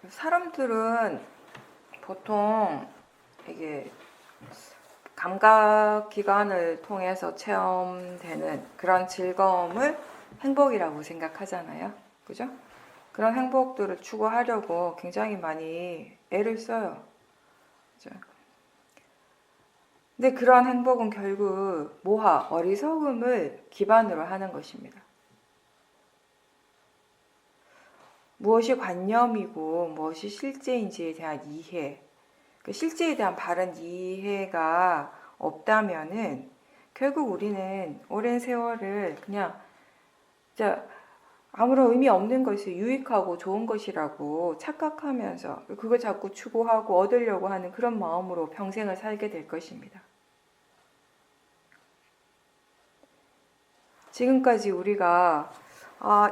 사람들은 보통 이게 감각기관을 통해서 체험되는 그런 즐거움을 행복이라고 생각하잖아요. 그죠? 그런 행복들을 추구하려고 굉장히 많이 애를 써요. 그죠? 근데 그런 행복은 결국 모하, 어리석음을 기반으로 하는 것입니다. 무엇이 관념이고 무엇이 실제인지에 대한 이해, 그 실제에 대한 바른 이해가 없다면은 결국 우리는 오랜 세월을 그냥 진짜 아무런 의미 없는 것을 유익하고 좋은 것이라고 착각하면서 그걸 자꾸 추구하고 얻으려고 하는 그런 마음으로 평생을 살게 될 것입니다. 지금까지 우리가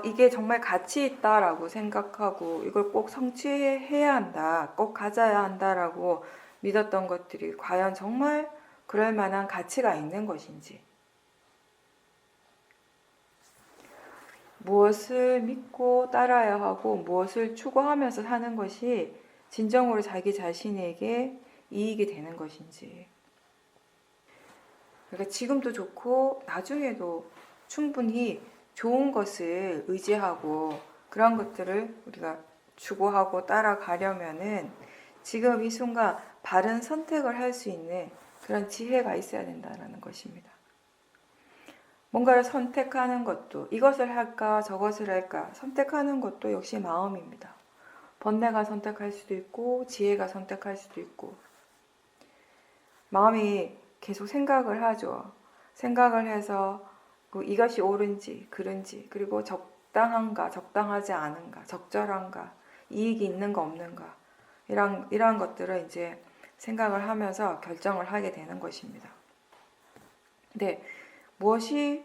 이게 정말 가치 있다라고 생각하고 이걸 꼭 성취해야 한다, 꼭 가져야 한다라고 믿었던 것들이 과연 정말 그럴 만한 가치가 있는 것인지, 무엇을 믿고 따라야 하고 무엇을 추구하면서 사는 것이 진정으로 자기 자신에게 이익이 되는 것인지. 그러니까 지금도 좋고 나중에도 충분히 좋은 것을 의지하고 그런 것들을 우리가 추구하고 따라가려면은 지금 이 순간 바른 선택을 할 수 있는 그런 지혜가 있어야 된다는 것입니다. 뭔가를 선택하는 것도 이것을 할까 저것을 할까 선택하는 것도 역시 마음입니다. 번뇌가 선택할 수도 있고 지혜가 선택할 수도 있고 마음이 계속 생각을 하죠. 생각을 해서 이것이 옳은지 그른지 그리고 적당한가 적당하지 않은가 적절한가 이익이 있는가 없는가 이런 것들을 이제 생각을 하면서 결정을 하게 되는 것입니다. 근데 무엇이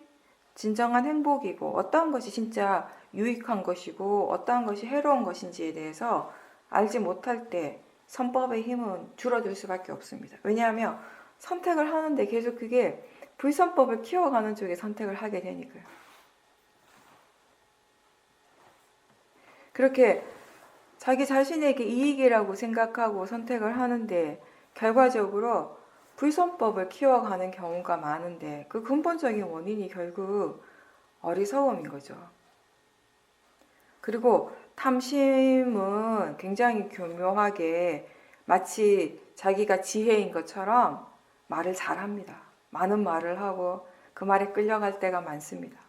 진정한 행복이고 어떠한 것이 진짜 유익한 것이고 어떠한 것이 해로운 것인지에 대해서 알지 못할 때 선법의 힘은 줄어들 수밖에 없습니다. 왜냐하면 선택을 하는데 계속 그게 불선법을 키워가는 쪽에 선택을 하게 되니까요. 그렇게 자기 자신에게 이익이라고 생각하고 선택을 하는데 결과적으로 불선법을 키워가는 경우가 많은데 그 근본적인 원인이 결국 어리석음인 거죠. 그리고 탐심은 굉장히 교묘하게 마치 자기가 지혜인 것처럼 말을 잘합니다. 많은 말을 하고 그 말에 끌려갈 때가 많습니다.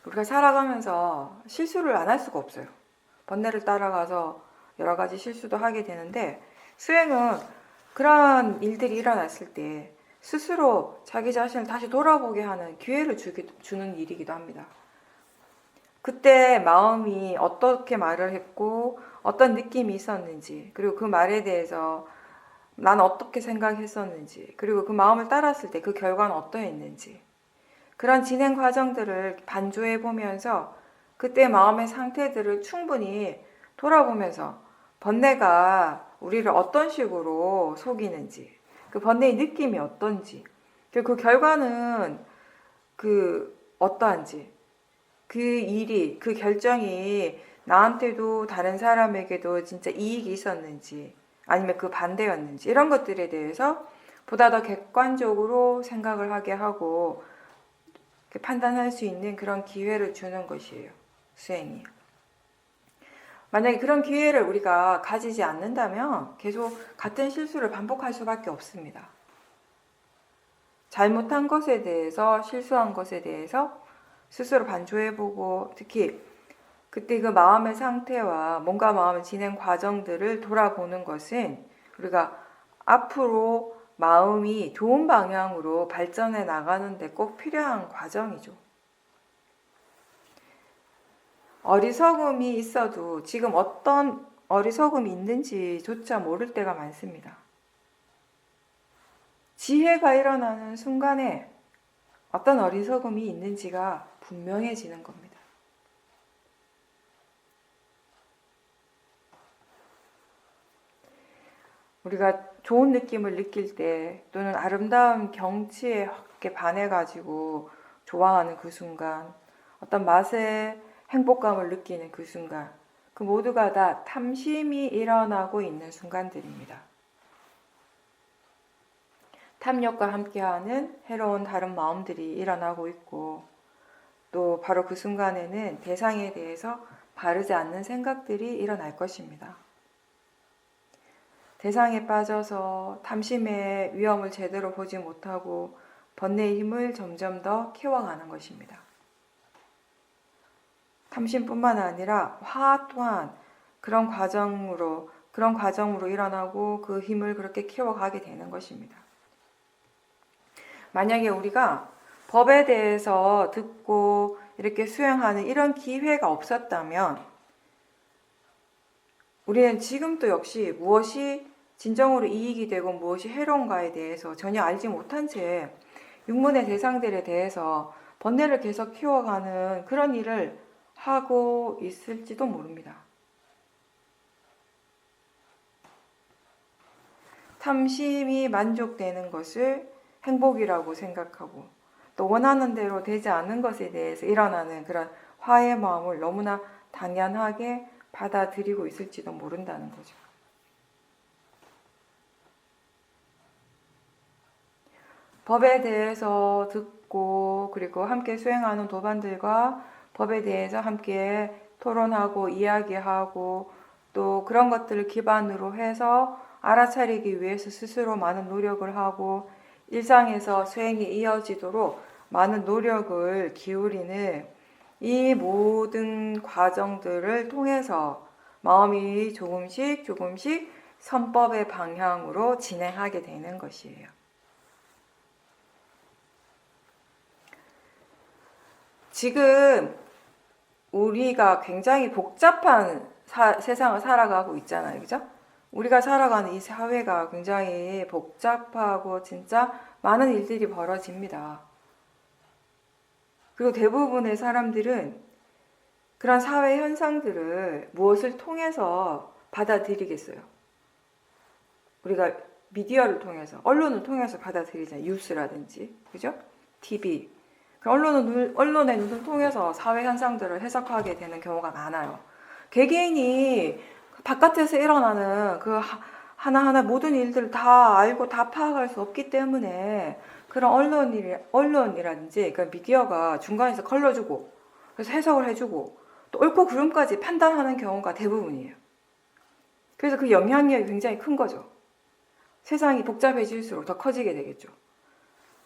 우리가 살아가면서 실수를 안 할 수가 없어요. 번뇌를 따라가서 여러 가지 실수도 하게 되는데 수행은 그러한 일들이 일어났을 때 스스로 자기 자신을 다시 돌아보게 하는 기회를 주는 일이기도 합니다. 그때 마음이 어떻게 말을 했고 어떤 느낌이 있었는지 그리고 그 말에 대해서 난 어떻게 생각했었는지 그리고 그 마음을 따랐을 때 그 결과는 어떠했는지 그런 진행 과정들을 반조해 보면서 그때 마음의 상태들을 충분히 돌아보면서 번뇌가 우리를 어떤 식으로 속이는지 그 번뇌의 느낌이 어떤지 그 결과는 어떠한지 그 일이 그 결정이 나한테도 다른 사람에게도 진짜 이익이 있었는지 아니면 그 반대였는지 이런 것들에 대해서 보다 더 객관적으로 생각을 하게 하고 판단할 수 있는 그런 기회를 주는 것이에요. 수행이. 만약에 그런 기회를 우리가 가지지 않는다면 계속 같은 실수를 반복할 수밖에 없습니다. 잘못한 것에 대해서 실수한 것에 대해서 스스로 반조해보고 특히 그때 그 마음의 상태와 뭔가 마음의 진행 과정들을 돌아보는 것은 우리가 앞으로 마음이 좋은 방향으로 발전해 나가는데 꼭 필요한 과정이죠. 어리석음이 있어도 지금 어떤 어리석음이 있는지조차 모를 때가 많습니다. 지혜가 일어나는 순간에 어떤 어리석음이 있는지가 분명해지는 겁니다. 우리가 좋은 느낌을 느낄 때 또는 아름다운 경치에 확 반해가지고 좋아하는 그 순간 어떤 맛의 행복감을 느끼는 그 순간 그 모두가 다 탐심이 일어나고 있는 순간들입니다. 탐욕과 함께하는 해로운 다른 마음들이 일어나고 있고, 또 바로 그 순간에는 대상에 대해서 바르지 않는 생각들이 일어날 것입니다. 대상에 빠져서 탐심의 위험을 제대로 보지 못하고 번뇌의 힘을 점점 더 키워가는 것입니다. 탐심뿐만 아니라 화 또한 그런 과정으로 일어나고 그 힘을 그렇게 키워가게 되는 것입니다. 만약에 우리가 법에 대해서 듣고 이렇게 수행하는 이런 기회가 없었다면 우리는 지금도 역시 무엇이 진정으로 이익이 되고 무엇이 해로운가에 대해서 전혀 알지 못한 채 육문의 대상들에 대해서 번뇌를 계속 키워가는 그런 일을 하고 있을지도 모릅니다. 탐심이 만족되는 것을 행복이라고 생각하고 또 원하는 대로 되지 않는 것에 대해서 일어나는 그런 화의 마음을 너무나 당연하게 받아들이고 있을지도 모른다는 거죠. 법에 대해서 듣고 그리고 함께 수행하는 도반들과 법에 대해서 함께 토론하고 이야기하고 또 그런 것들을 기반으로 해서 알아차리기 위해서 스스로 많은 노력을 하고 일상에서 수행이 이어지도록 많은 노력을 기울이는 이 모든 과정들을 통해서 마음이 조금씩 선법의 방향으로 진행하게 되는 것이에요. 지금 우리가 굉장히 복잡한 세상을 살아가고 있잖아요. 그죠? 우리가 살아가는 이 사회가 굉장히 복잡하고 진짜 많은 일들이 벌어집니다. 그리고 대부분의 사람들은 그런 사회 현상들을 무엇을 통해서 받아들이겠어요? 우리가 미디어를 통해서, 언론을 통해서 받아들이잖아요. 뉴스라든지, 그죠? TV. 언론의 눈을 통해서 사회 현상들을 해석하게 되는 경우가 많아요. 개개인이 바깥에서 일어나는 그 하나하나 모든 일들을 다 알고 다 파악할 수 없기 때문에 그런 언론이라든지 그러니까 미디어가 중간에서 걸러주고 그래서 해석을 해주고 또 옳고 그름까지 판단하는 경우가 대부분이에요. 그래서 그 영향력이 굉장히 큰 거죠. 세상이 복잡해질수록 더 커지게 되겠죠.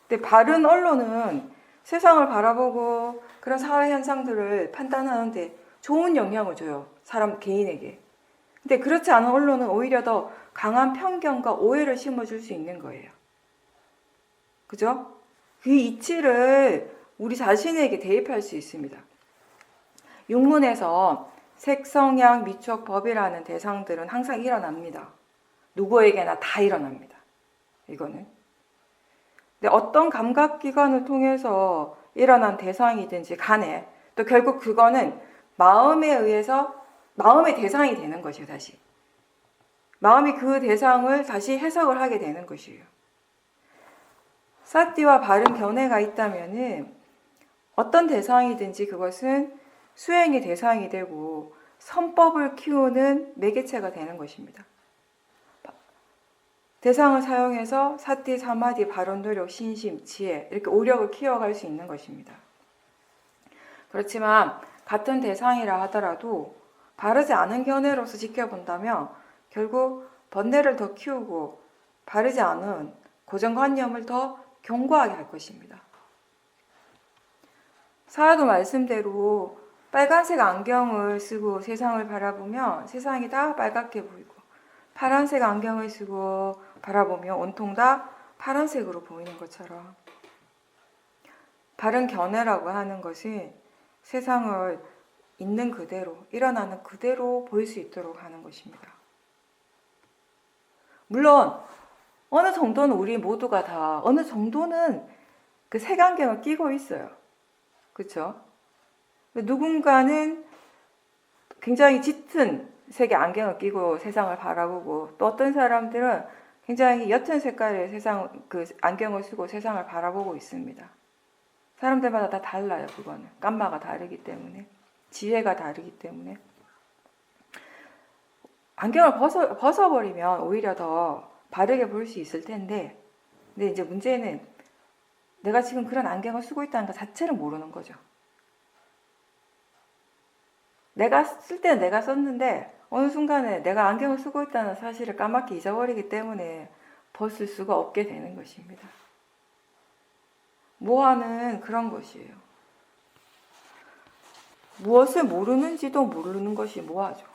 근데 바른 언론은 세상을 바라보고 그런 사회 현상들을 판단하는데 좋은 영향을 줘요. 사람 개인에게. 근데 그렇지 않은 언론은 오히려 더 강한 편견과 오해를 심어줄 수 있는 거예요. 그죠? 그 이치를 우리 자신에게 대입할 수 있습니다. 육문에서 색성향 미촉법이라는 대상들은 항상 일어납니다. 누구에게나 다 일어납니다. 이거는. 근데 어떤 감각기관을 통해서 일어난 대상이든지 간에 또 결국 그거는 마음에 의해서 마음의 대상이 되는 것이에요. 다시 마음이 그 대상을 다시 해석을 하게 되는 것이에요. 사띠와 바른 견해가 있다면은 어떤 대상이든지 그것은 수행의 대상이 되고 선법을 키우는 매개체가 되는 것입니다. 대상을 사용해서 사띠, 사마디, 바른 노력, 신심, 지혜 이렇게 오력을 키워갈 수 있는 것입니다. 그렇지만 같은 대상이라 하더라도 바르지 않은 견해로서 지켜본다면 결국 번뇌를 더 키우고 바르지 않은 고정관념을 더 견고하게 할 것입니다. 사화도 말씀대로 빨간색 안경을 쓰고 세상을 바라보면 세상이 다 빨갛게 보이고 파란색 안경을 쓰고 바라보면 온통 다 파란색으로 보이는 것처럼 바른 견해라고 하는 것은 세상을 있는 그대로, 일어나는 그대로 보일 수 있도록 하는 것입니다. 물론 어느 정도는 우리 모두가 다 어느 정도는 그 색안경을 끼고 있어요. 그렇죠? 누군가는 굉장히 짙은 색의 안경을 끼고 세상을 바라보고 또 어떤 사람들은 굉장히 옅은 색깔의 그 안경을 쓰고 세상을 바라보고 있습니다. 사람들마다 다 달라요. 그거는 깜마가 다르기 때문에 지혜가 다르기 때문에 안경을 벗어버리면 오히려 더 바르게 볼 수 있을 텐데, 근데 이제 문제는 내가 지금 그런 안경을 쓰고 있다는 것 자체를 모르는 거죠. 내가 쓸 때는 내가 썼는데 어느 순간에 내가 안경을 쓰고 있다는 사실을 까맣게 잊어버리기 때문에 벗을 수가 없게 되는 것입니다. 모아는 그런 것이에요. 무엇을 모르는지도 모르는 것이 모아죠.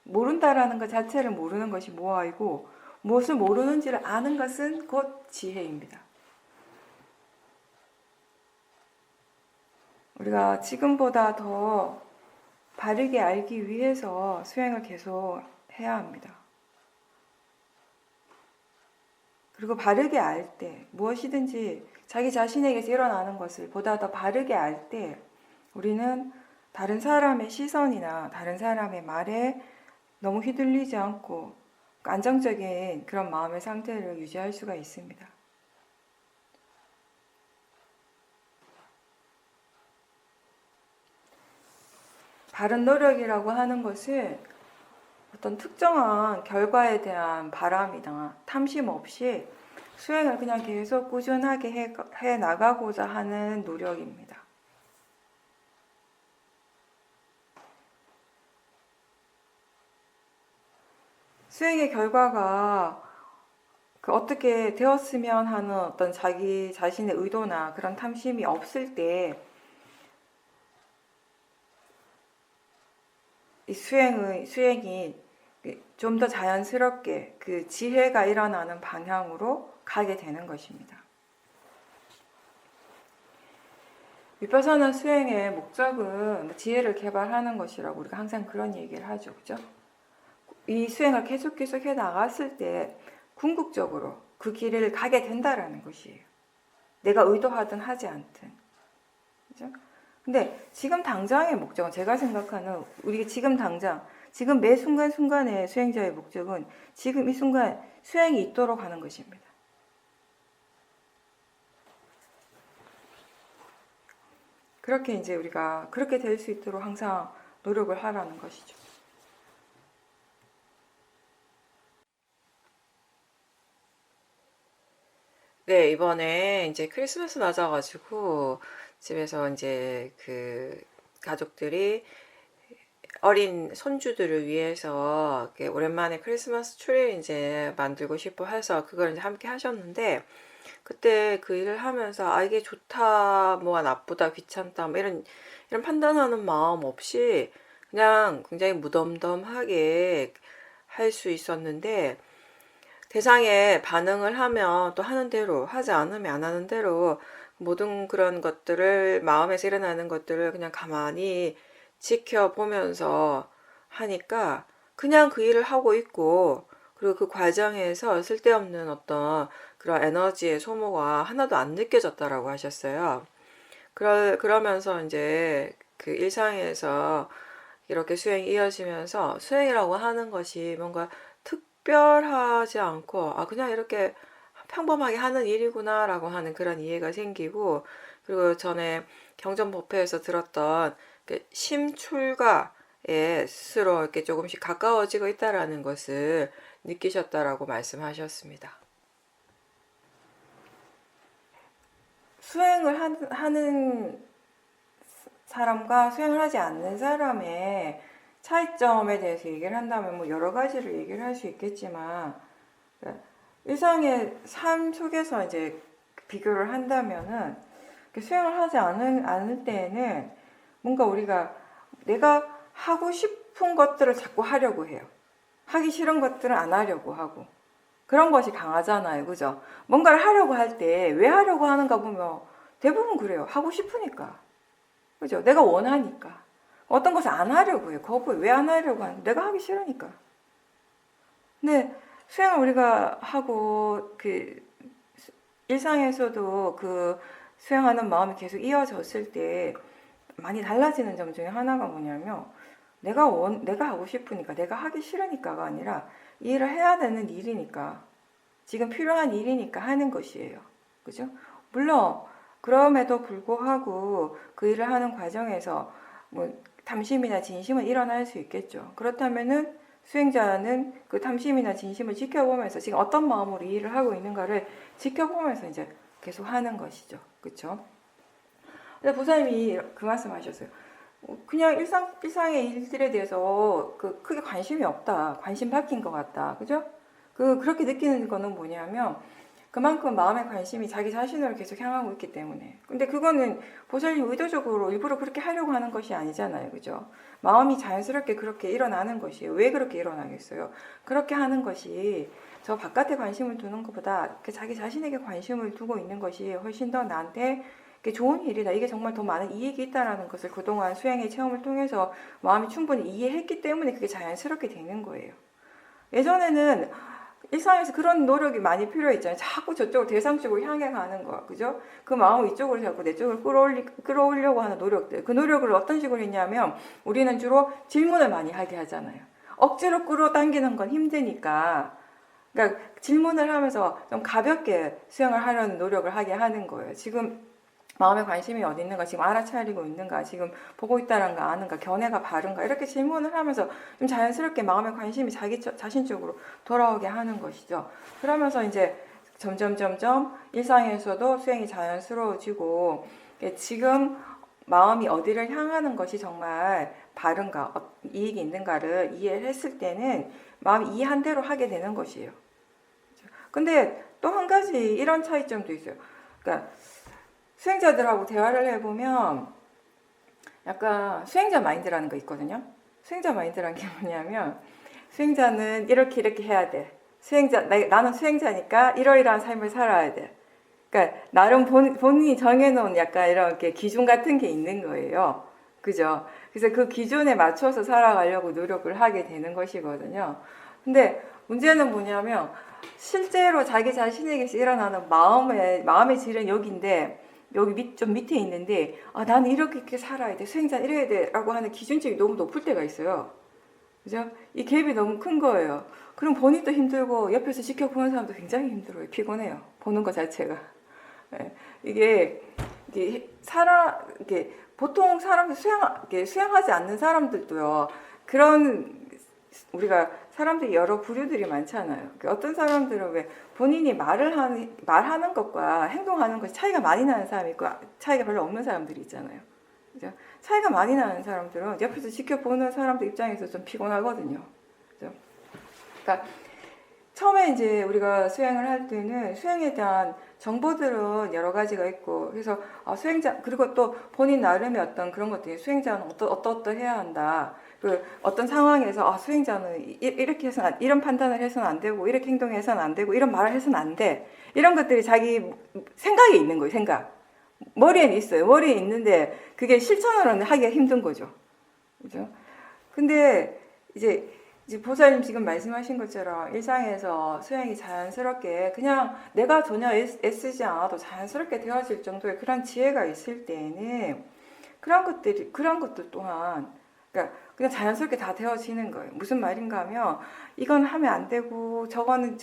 모른다라는 것 자체를 모르는 것이 모아이고, 무엇을 모르는지를 아는 것은 곧 지혜입니다. 우리가 지금보다 더 바르게 알기 위해서 수행을 계속 해야 합니다. 그리고 바르게 알 때, 무엇이든지 자기 자신에게서 일어나는 것을 보다 더 바르게 알 때, 우리는 다른 사람의 시선이나 다른 사람의 말에 너무 휘둘리지 않고 안정적인 그런 마음의 상태를 유지할 수가 있습니다. 바른 노력이라고 하는 것은 어떤 특정한 결과에 대한 바람이나 탐심 없이 수행을 그냥 계속 꾸준하게 해 나가고자 하는 노력입니다. 수행의 결과가 어떻게 되었으면 하는 어떤 자기 자신의 의도나 그런 탐심이 없을 때 이 수행이 좀 더 자연스럽게 그 지혜가 일어나는 방향으로 가게 되는 것입니다. 비파사나 수행의 목적은 지혜를 개발하는 것이라고 우리가 항상 그런 얘기를 하죠. 그죠? 이 수행을 계속 해 나갔을 때 궁극적으로 그 길을 가게 된다라는 것이에요. 내가 의도하든 하지 않든. 그죠? 근데 지금 당장의 목적은, 제가 생각하는 우리 지금 당장, 지금 매 순간순간의 수행자의 목적은 지금 이 순간 수행이 있도록 하는 것입니다. 그렇게 이제 우리가 그렇게 될 수 있도록 항상 노력을 하라는 것이죠. 네, 이번에 이제 크리스마스 맞아가지고 집에서 이제 가족들이 어린 손주들을 위해서 이렇게 오랜만에 크리스마스 트리 이제 만들고 싶어 해서 그걸 이제 함께 하셨는데, 그때 그 일을 하면서 이게 좋다, 뭐가 나쁘다, 귀찮다, 뭐 이런 판단하는 마음 없이 그냥 굉장히 무덤덤하게 할 수 있었는데, 대상에 반응을 하면 또 하는 대로, 하지 않으면 안 하는 대로 모든 그런 것들을, 마음에서 일어나는 것들을 그냥 가만히 지켜보면서 하니까 그냥 그 일을 하고 있고, 그리고 그 과정에서 쓸데없는 어떤 그런 에너지의 소모가 하나도 안 느껴졌다라고 하셨어요. 그러면서 이제 그 일상에서 이렇게 수행이 이어지면서 수행이라고 하는 것이 뭔가 특별하지 않고 그냥 이렇게 평범하게 하는 일이구나라고 하는 그런 이해가 생기고, 그리고 전에 경전법회에서 들었던 심출가에 스스로 이렇게 조금씩 가까워지고 있다라는 것을 느끼셨다라고 말씀하셨습니다. 수행을 하는 사람과 수행을 하지 않는 사람의 차이점에 대해서 얘기를 한다면 뭐 여러 가지를 얘기를 할 수 있겠지만, 일상의 삶 속에서 이제 비교를 한다면은 수행을 하지 않을 때에는 뭔가 우리가 내가 하고 싶은 것들을 자꾸 하려고 해요. 하기 싫은 것들은 안 하려고 하고. 그런 것이 강하잖아요. 그죠? 뭔가를 하려고 할 때 왜 하려고 하는가 보면 대부분 그래요. 하고 싶으니까. 그죠? 내가 원하니까. 어떤 것을 안 하려고 해요. 거부해. 왜 안 하려고 하는? 내가 하기 싫으니까. 근데 수행을 우리가 하고 일상에서도 수행하는 마음이 계속 이어졌을 때 많이 달라지는 점 중에 하나가 뭐냐면, 내가 하고 싶으니까, 내가 하기 싫으니까가 아니라 이 일을 해야 되는 일이니까, 지금 필요한 일이니까 하는 것이에요. 그죠? 물론 그럼에도 불구하고 그 일을 하는 과정에서 뭐 탐심이나 진심은 일어날 수 있겠죠. 그렇다면은 수행자는 그 탐심이나 진심을 지켜보면서 지금 어떤 마음으로 이 일을 하고 있는가를 지켜보면서 이제 계속 하는 것이죠. 그렇죠? 근데 보살님이 그 말씀하셨어요. 그냥 일상의 일들에 대해서 그 크게 관심이 없다. 관심 바뀐 것 같다. 그죠? 그렇게 느끼는 거는 뭐냐면 그만큼 마음의 관심이 자기 자신으로 계속 향하고 있기 때문에. 근데 그거는 보살님 의도적으로 일부러 그렇게 하려고 하는 것이 아니잖아요. 그죠? 마음이 자연스럽게 그렇게 일어나는 것이에요. 왜 그렇게 일어나겠어요? 그렇게 하는 것이 저 바깥에 관심을 두는 것보다 자기 자신에게 관심을 두고 있는 것이 훨씬 더 나한테 좋은 일이다. 이게 정말 더 많은 이익이 있다라는 것을 그동안 수행의 체험을 통해서 마음이 충분히 이해했기 때문에 그게 자연스럽게 되는 거예요. 예전에는 일상에서 그런 노력이 많이 필요했잖아요. 자꾸 저쪽으로 대상 쪽으로 향해 가는 거, 그죠? 그 마음을 이쪽으로 자꾸 내 쪽으로 끌어올리려고 하는 노력들. 그 노력을 어떤 식으로 했냐면 우리는 주로 질문을 많이 하게 하잖아요. 억지로 끌어당기는 건 힘드니까. 그러니까 질문을 하면서 좀 가볍게 수행을 하려는 노력을 하게 하는 거예요. 지금 마음의 관심이 어디 있는가, 지금 알아차리고 있는가, 지금 보고 있다는가, 아는가, 견해가 바른가, 이렇게 질문을 하면서 좀 자연스럽게 마음의 관심이 자기 자신 쪽으로 돌아오게 하는 것이죠. 그러면서 이제 점점 일상에서도 수행이 자연스러워지고, 지금 마음이 어디를 향하는 것이 정말 바른가, 이익이 있는가를 이해했을 때는 마음이 이해한 대로 하게 되는 것이에요. 근데 또 한 가지 이런 차이점도 있어요. 그러니까 수행자들하고 대화를 해보면 약간 수행자 마인드라는 거 있거든요. 수행자 마인드라는 게 뭐냐면 수행자는 이렇게 해야 돼. 나는 수행자니까 이러이러한 삶을 살아야 돼. 그러니까 나름 본인이 정해놓은 약간 이렇게 기준 같은 게 있는 거예요. 그죠? 그래서 그 기준에 맞춰서 살아가려고 노력을 하게 되는 것이거든요. 근데 문제는 뭐냐면 실제로 자기 자신에게서 일어나는 마음의 질은 여기인데 여기 좀 밑에 있는데 나는 이렇게 살아야 돼. 수행자는 이래야 돼. 라고 하는 기준점이 너무 높을 때가 있어요. 그죠? 이 갭이 너무 큰 거예요. 그럼 본인도 힘들고 옆에서 지켜보는 사람도 굉장히 힘들어요. 피곤해요. 보는 것 자체가. 네. 이게 보통 사람들 수행하지 않는 사람들도요. 그런 우리가 사람들이 여러 부류들이 많잖아요. 어떤 사람들은 왜 본인이 말하는 것과 행동하는 것이 차이가 많이 나는 사람이 있고 차이가 별로 없는 사람들이 있잖아요. 그죠? 차이가 많이 나는 사람들은 옆에서 지켜보는 사람들 입장에서 좀 피곤하거든요. 그죠? 그러니까 처음에 이제 우리가 수행을 할 때는 수행에 대한 정보들은 여러 가지가 있고 그래서 수행자 그리고 또 본인 나름의 어떤 그런 것들이 수행자는 어떠해야 한다. 그 어떤 상황에서 수행자는 이렇게 해서는 이런 판단을 해서는 안 되고 이렇게 행동해서는 안 되고 이런 말을 해서는 안 돼. 이런 것들이 자기 생각에 있는 거예요. 생각. 머리에는 있어요. 머리에 있는데 그게 실천으로는 하기가 힘든 거죠. 그죠? 근데 이제 보살님 지금 말씀하신 것처럼 일상에서 수행이 자연스럽게 그냥 내가 전혀 애쓰지 않아도 자연스럽게 되어질 정도의 그런 지혜가 있을 때에는 그런 것들 또한 그러니까 그냥 자연스럽게 다 되어지는 거예요. 무슨 말인가 하면 이건 하면 안 되고 저건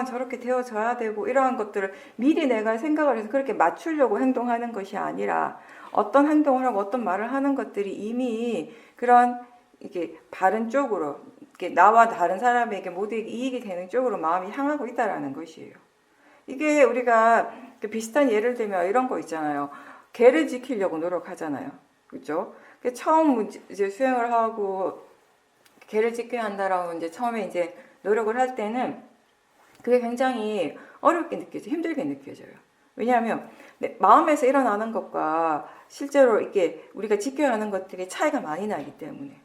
저렇게 되어져야 되고 이러한 것들을 미리 내가 생각을 해서 그렇게 맞추려고 행동하는 것이 아니라 어떤 행동을 하고 어떤 말을 하는 것들이 이미 그런 이게 바른 쪽으로 나와 다른 사람에게 모두에게 이익이 되는 쪽으로 마음이 향하고 있다라는 것이에요. 이게 우리가 비슷한 예를 들면 이런 거 있잖아요. 계를 지키려고 노력하잖아요. 그렇죠? 처음 이제 수행을 하고 계를 지켜야 한다라고 이제 처음에 이제 노력을 할 때는 그게 굉장히 어렵게 느껴져요. 힘들게 느껴져요. 왜냐하면 마음에서 일어나는 것과 실제로 이게 우리가 지켜야 하는 것들이 차이가 많이 나기 때문에.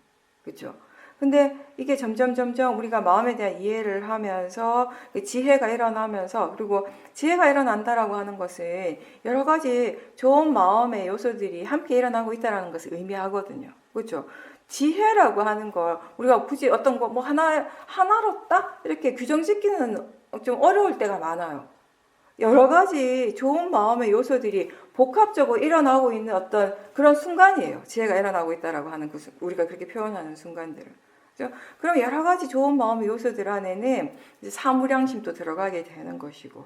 그렇죠? 근데 이게 점점 우리가 마음에 대한 이해를 하면서 지혜가 일어나면서 그리고 지혜가 일어난다라고 하는 것은 여러 가지 좋은 마음의 요소들이 함께 일어나고 있다는 것을 의미하거든요. 그렇죠? 지혜라고 하는 걸 우리가 굳이 어떤 거 뭐 하나로 딱 이렇게 규정짓기는 좀 어려울 때가 많아요. 여러 가지 좋은 마음의 요소들이 복합적으로 일어나고 있는 어떤 그런 순간이에요. 지혜가 일어나고 있다라고 하는 우리가 그렇게 표현하는 순간들을. 그렇죠? 그럼 여러 가지 좋은 마음의 요소들 안에는 이제 사무량심도 들어가게 되는 것이고,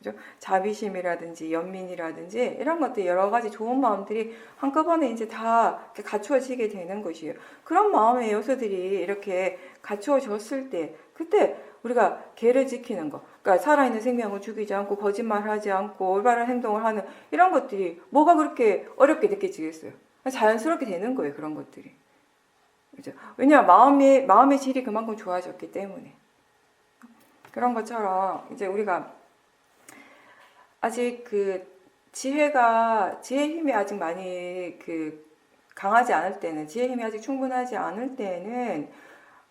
그죠? 자비심이라든지 연민이라든지 이런 것들 여러 가지 좋은 마음들이 한꺼번에 이제 다 이렇게 갖추어지게 되는 것이에요. 그런 마음의 요소들이 이렇게 갖추어졌을 때 그때 우리가 계를 지키는 거, 그러니까 살아있는 생명을 죽이지 않고 거짓말하지 않고 올바른 행동을 하는 이런 것들이 뭐가 그렇게 어렵게 느껴지겠어요? 자연스럽게 되는 거예요, 그런 것들이. 그죠? 왜냐하면 마음의 질이 그만큼 좋아졌기 때문에. 그런 것처럼 이제 우리가 아직 그 지혜의 힘이 아직 많이 강하지 않을 때는, 지혜 힘이 아직 충분하지 않을 때는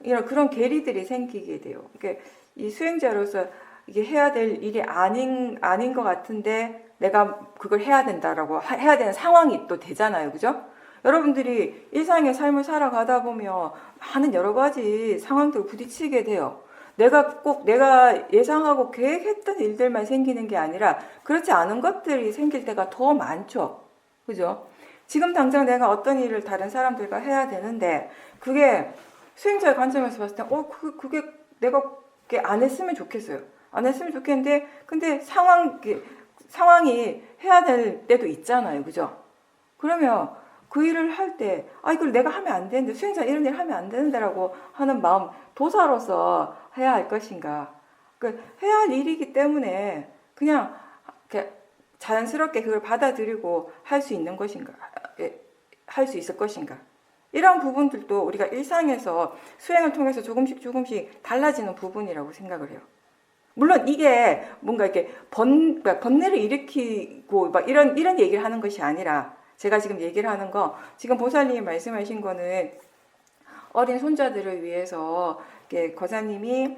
이런 그런 괴리들이 생기게 돼요. 그러니까 이 수행자로서 이게 해야 될 일이 아닌 것 같은데 내가 그걸 해야 된다라고 해야 되는 상황이 또 되잖아요, 그죠? 여러분들이 일상의 삶을 살아가다 보면 많은 여러 가지 상황들을 부딪히게 돼요. 내가 예상하고 계획했던 일들만 생기는 게 아니라 그렇지 않은 것들이 생길 때가 더 많죠. 그죠? 지금 당장 내가 어떤 일을 다른 사람들과 해야 되는데 그게 수행자의 관점에서 봤을 때 그게 내가 안 했으면 좋겠어요. 안 했으면 좋겠는데 근데 상황이 해야 될 때도 있잖아요. 그죠? 그러면 그 일을 할 때 이걸 내가 하면 안 되는데 수행자 이런 일 하면 안 되는데라고 하는 마음, 도사로서 해야 할 것인가, 해야 할 일이기 때문에 그냥 자연스럽게 그걸 받아들이고 할 수 있는 것인가, 할 수 있을 것인가, 이런 부분들도 우리가 일상에서 수행을 통해서 조금씩 달라지는 부분이라고 생각을 해요. 물론 이게 뭔가 이렇게 번뇌를 일으키고 막 이런 얘기를 하는 것이 아니라, 제가 지금 얘기를 하는 거, 지금 보살님이 말씀하신 거는 어린 손자들을 위해서 거사님이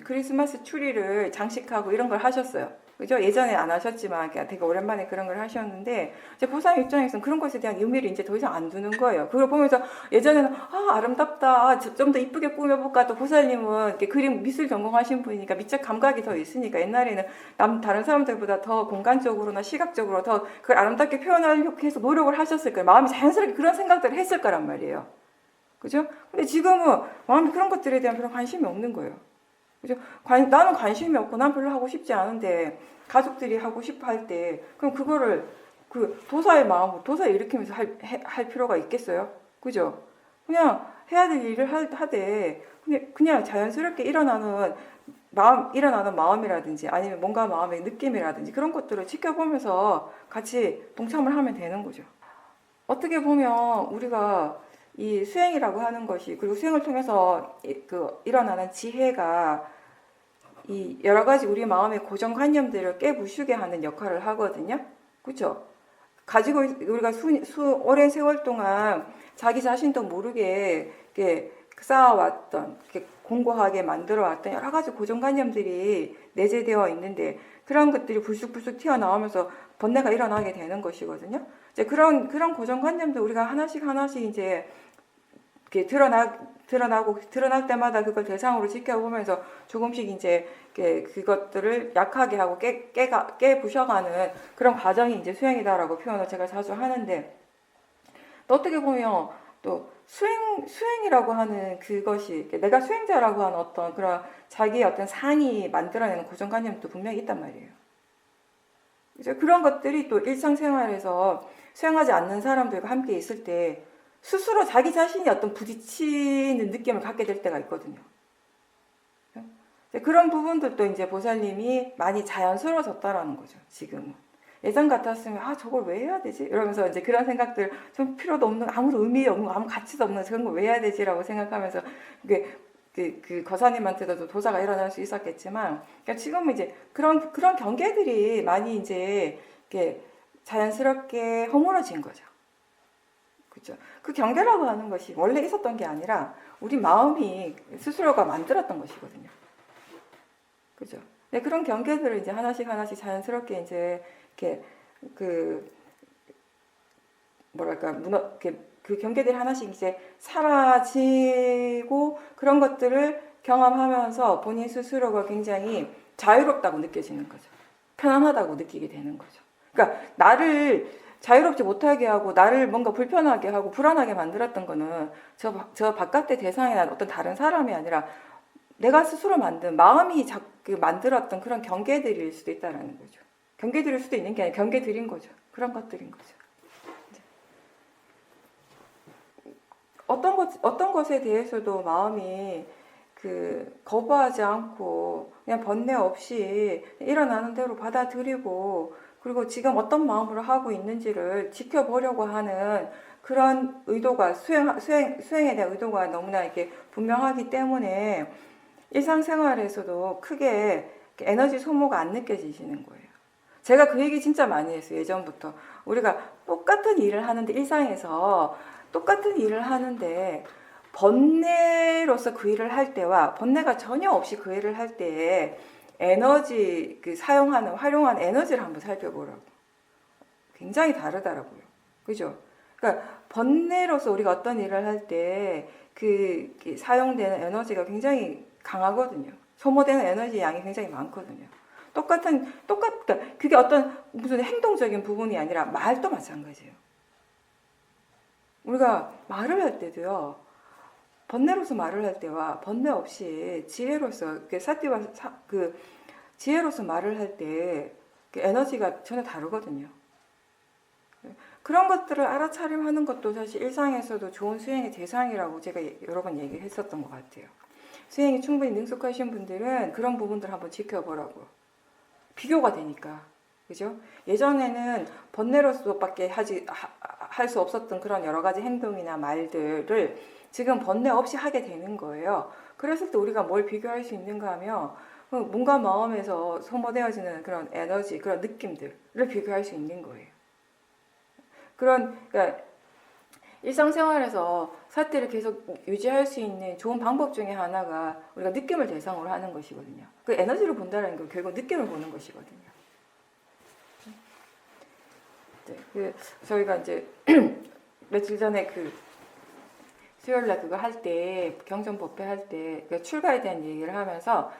크리스마스 추리를 장식하고 이런 걸 하셨어요. 그죠? 예전에 안 하셨지만 되게 오랜만에 그런 걸 하셨는데, 이제 보살님 입장에서는 그런 것에 대한 의미를 이제 더 이상 안 두는 거예요. 그걸 보면서 예전에는 아름답다, 좀 더 이쁘게 꾸며볼까. 또 보살님은 이렇게 그림 미술 전공하신 분이니까 미적 감각이 더 있으니까 옛날에는 다른 사람들보다 더 공간적으로나 시각적으로 더 그걸 아름답게 표현하려고 해서 노력을 하셨을 거예요. 마음이 자연스럽게 그런 생각들을 했을 거란 말이에요. 그죠? 근데 지금은 마음이 그런 것들에 대한 별로 관심이 없는 거예요. 그죠? 나는 관심이 없고 난 별로 하고 싶지 않은데 가족들이 하고 싶어 할 때 그럼 그거를 도사의 마음으로 도사에 일으키면서 할 필요가 있겠어요? 그죠? 그냥 해야 될 일을 하되 그냥 자연스럽게 일어나는 마음이라든지 아니면 뭔가 마음의 느낌이라든지 그런 것들을 지켜보면서 같이 동참을 하면 되는 거죠. 어떻게 보면 우리가 이 수행이라고 하는 것이, 그리고 수행을 통해서 일어나는 지혜가 이 여러 가지 우리 마음의 고정관념들을 깨부수게 하는 역할을 하거든요. 그렇죠? 우리가 오랜 세월 동안 자기 자신도 모르게 쌓아왔던, 공고하게 만들어왔던 여러 가지 고정관념들이 내재되어 있는데 그런 것들이 불쑥불쑥 튀어나오면서 번뇌가 일어나게 되는 것이거든요. 이제 그런 고정관념들 우리가 하나씩 이제 이렇게 드러날 때마다 그걸 대상으로 지켜보면서 조금씩 이제 그것들을 약하게 하고 깨부셔가는 그런 과정이 이제 수행이다라고 표현을 제가 자주 하는데, 또 어떻게 보면 또 수행이라고 하는 그것이 내가 수행자라고 하는 어떤 그런 자기의 어떤 상이 만들어내는 고정관념도 분명히 있단 말이에요. 그죠? 그런 것들이 또 일상생활에서 수행하지 않는 사람들과 함께 있을 때 스스로 자기 자신이 어떤 부딪히는 느낌을 갖게 될 때가 있거든요. 그런 부분들도 이제 보살님이 많이 자연스러워졌다라는 거죠, 지금은. 예전 같았으면 저걸 왜 해야 되지? 이러면서 이제 그런 생각들, 좀 필요도 없는, 아무런 의미 없는, 아무 가치도 없는 그런 걸 왜 해야 되지라고 생각하면서 그 거사님한테도 도사가 일어날 수 있었겠지만, 그러니까 지금은 이제 그런 경계들이 많이 이제 이렇게 자연스럽게 허물어진 거죠. 그렇죠? 그 경계라고 하는 것이 원래 있었던 게 아니라 우리 마음이 스스로가 만들었던 것이거든요. 그죠? 네, 그런 경계들을 이제 하나씩 자연스럽게 이제 이렇게 그 경계들이 하나씩 이제 사라지고 그런 것들을 경험하면서 본인 스스로가 굉장히 자유롭다고 느껴지는 거죠. 편안하다고 느끼게 되는 거죠. 그러니까 나를 자유롭지 못하게 하고 나를 뭔가 불편하게 하고 불안하게 만들었던 거는 저 바깥의 대상이나 어떤 다른 사람이 아니라 내가 스스로 만든 마음이 만들었던 그런 경계들일 수도 있다라는 거죠. 경계들일 수도 있는 게 아니라 경계들인 거죠. 그런 것들인 거죠. 어떤 것에 대해서도 마음이 거부하지 않고 그냥 번뇌 없이 일어나는 대로 받아들이고, 그리고 지금 어떤 마음으로 하고 있는지를 지켜보려고 하는 그런 의도가 수행에 대한 의도가 너무나 이렇게 분명하기 때문에 일상생활에서도 크게 에너지 소모가 안 느껴지시는 거예요. 제가 그 얘기 진짜 많이 했어요. 예전부터. 우리가 똑같은 일을 하는데, 일상에서 똑같은 일을 하는데 번뇌로서 그 일을 할 때와 번뇌가 전혀 없이 그 일을 할 때의 에너지, 활용하는 에너지를 한번 살펴보라고. 굉장히 다르더라고요. 그죠? 그러니까 번뇌로서 우리가 어떤 일을 할 때 사용되는 에너지가 굉장히 강하거든요. 소모되는 에너지 양이 굉장히 많거든요. 그러니까 그게 어떤 무슨 행동적인 부분이 아니라 말도 마찬가지예요. 우리가 말을 할 때도요, 번뇌로서 말을 할 때와 번뇌 없이 지혜로서, 지혜로서 말을 할 때 에너지가 전혀 다르거든요. 그런 것들을 알아차림하는 것도 사실 일상에서도 좋은 수행의 대상이라고 제가 여러 번 얘기를 했었던 것 같아요. 수행이 충분히 능숙하신 분들은 그런 부분들을 한번 지켜보라고. 비교가 되니까. 그죠? 예전에는 번뇌로서밖에 할 수 없었던 그런 여러 가지 행동이나 말들을 지금 번뇌 없이 하게 되는 거예요. 그랬을 때 우리가 뭘 비교할 수 있는가 하면 몸과 마음에서 소모되어지는 그런 에너지, 그런 느낌들을 비교할 수 있는 거예요. 그러니까 일상생활에서 사태를 계속 유지할 수 있는 좋은 방법 중에 하나가 우리가 느낌을 대상으로 하는 것이거든요. 그 에너지를 본다는 건 결국 느낌을 보는 것이거든요. 네, 저희가 이제 며칠 전에 수요일날 그거 할 때, 경전법회 할 때, 출가에 대한 얘기를 하면서,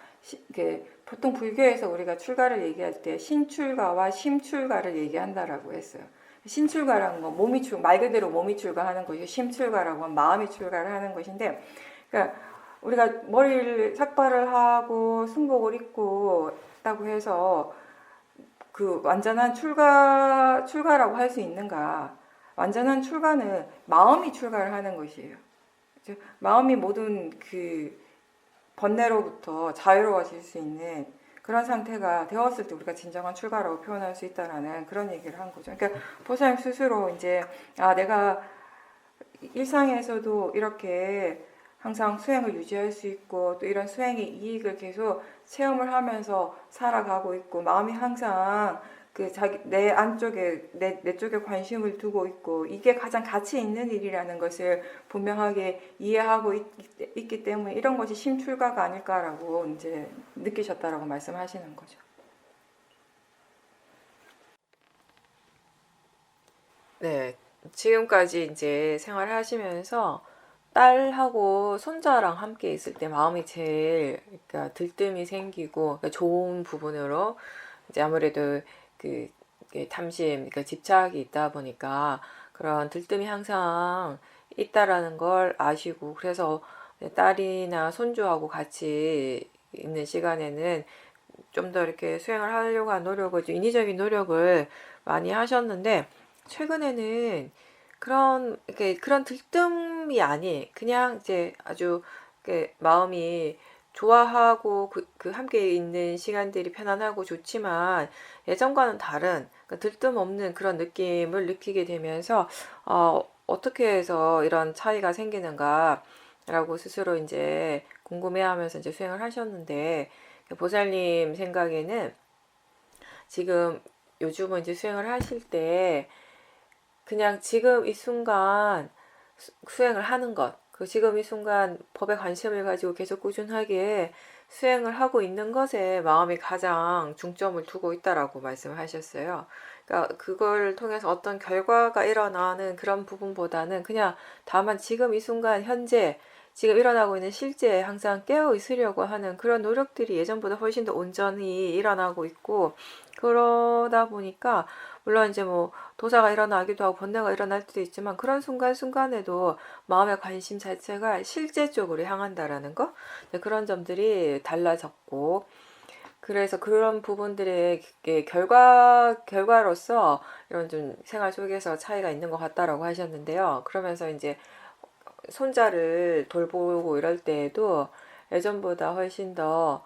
보통 불교에서 우리가 출가를 얘기할 때 신출가와 심출가를 얘기한다라고 했어요. 신출가라는 건 말 그대로 몸이 출가하는 것이, 심출가라고 하면 마음이 출가를 하는 것인데, 그러니까 우리가 머리를 삭발을 하고 승복을 입고 했다고 해서 완전한 출가라고 할 수 있는가? 완전한 출가는 마음이 출가를 하는 것이에요. 마음이 모든 번뇌로부터 자유로워질 수 있는 그런 상태가 되었을 때 우리가 진정한 출가라고 표현할 수 있다라는 그런 얘기를 한 거죠. 그러니까 보살님 스스로 이제 내가 일상에서도 이렇게 항상 수행을 유지할 수 있고 또 이런 수행의 이익을 계속 체험을 하면서 살아가고 있고, 마음이 항상 내 안쪽에 내 쪽에 관심을 두고 있고, 이게 가장 가치 있는 일이라는 것을 분명하게 이해하고 있기 때문에 이런 것이 심출가가 아닐까라고 이제 느끼셨다라고 말씀하시는 거죠. 네, 지금까지 이제 생활하시면서 딸하고 손자랑 함께 있을 때 마음이 제일 그러니까 들뜸이 생기고, 그러니까 좋은 부분으로 이제 아무래도 탐심, 그러니까 집착이 있다 보니까 그런 들뜸이 항상 있다라는 걸 아시고, 그래서 딸이나 손주하고 같이 있는 시간에는 좀 더 이렇게 수행을 하려고 하는 노력을, 인위적인 노력을 많이 하셨는데, 최근에는 그런 들뜸이 아닌, 그냥 이제 아주 마음이 좋아하고 함께 있는 시간들이 편안하고 좋지만 예전과는 다른 들뜸 없는 그런 느낌을 느끼게 되면서 어떻게 해서 이런 차이가 생기는가라고 스스로 이제 궁금해하면서 이제 수행을 하셨는데, 보살님 생각에는 지금 요즘은 이제 수행을 하실 때 그냥 지금 이 순간 수행을 하는 것, 지금 이 순간 법에 관심을 가지고 계속 꾸준하게 수행을 하고 있는 것에 마음이 가장 중점을 두고 있다라고 말씀하셨어요. 그러니까 그걸 통해서 어떤 결과가 일어나는 그런 부분보다는 그냥 다만 지금 이 순간 현재 지금 일어나고 있는 실제에 항상 깨어 있으려고 하는 그런 노력들이 예전보다 훨씬 더 온전히 일어나고 있고, 그러다 보니까 물론 이제 뭐 도사가 일어나기도 하고 번뇌가 일어날 수도 있지만, 그런 순간순간에도 마음의 관심 자체가 실제 쪽으로 향한다라는 거, 네, 그런 점들이 달라졌고, 그래서 그런 부분들의 결과로서 이런 좀 생활 속에서 차이가 있는 것 같다라고 하셨는데요. 그러면서 이제 손자를 돌보고 이럴 때에도 예전보다 훨씬 더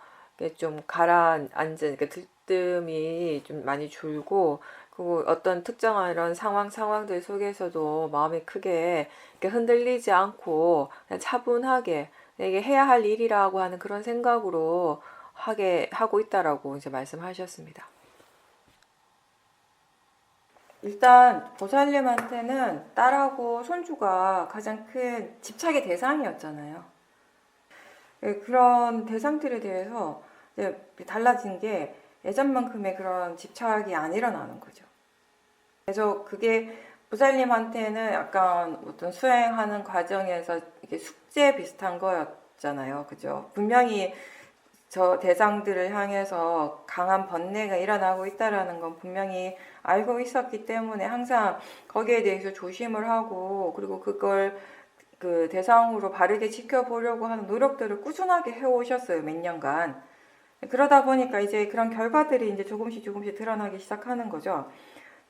좀 가라앉은, 그러니까 들뜸이 좀 많이 줄고, 그리고 어떤 특정한 이런 상황들 속에서도 마음이 크게 이렇게 흔들리지 않고 그냥 차분하게 이게 해야 할 일이라고 하는 그런 생각으로 하고 있다라고 이제 말씀하셨습니다. 일단 보살님한테는 딸하고 손주가 가장 큰 집착의 대상이었잖아요. 그런 대상들에 대해서 이제 달라진 게 예전만큼의 그런 집착이 안 일어나는 거죠. 그래서 그게 보살님한테는 약간 어떤 수행하는 과정에서 이게 숙제 비슷한 거였잖아요. 그죠? 분명히 저 대상들을 향해서 강한 번뇌가 일어나고 있다라는 건 분명히 알고 있었기 때문에 항상 거기에 대해서 조심을 하고, 그리고 그걸 그 대상으로 바르게 지켜보려고 하는 노력들을 꾸준하게 해오셨어요, 몇 년간. 그러다 보니까 이제 그런 결과들이 이제 조금씩 드러나기 시작하는 거죠.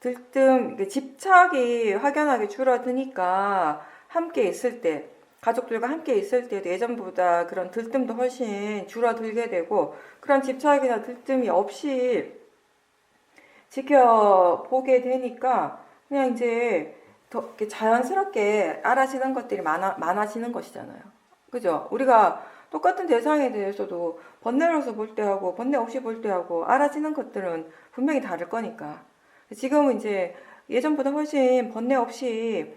들뜸, 집착이 확연하게 줄어드니까 함께 있을 때, 가족들과 함께 있을 때도 예전보다 그런 들뜸도 훨씬 줄어들게 되고, 그런 집착이나 들뜸이 없이 지켜보게 되니까 그냥 이제 더 이렇게 자연스럽게 알아지는 것들이 많아지는 것이잖아요. 그죠? 우리가 똑같은 대상에 대해서도 번뇌로서 볼 때하고 번뇌 없이 볼 때하고 알아지는 것들은 분명히 다를 거니까. 지금은 이제 예전보다 훨씬 번뇌 없이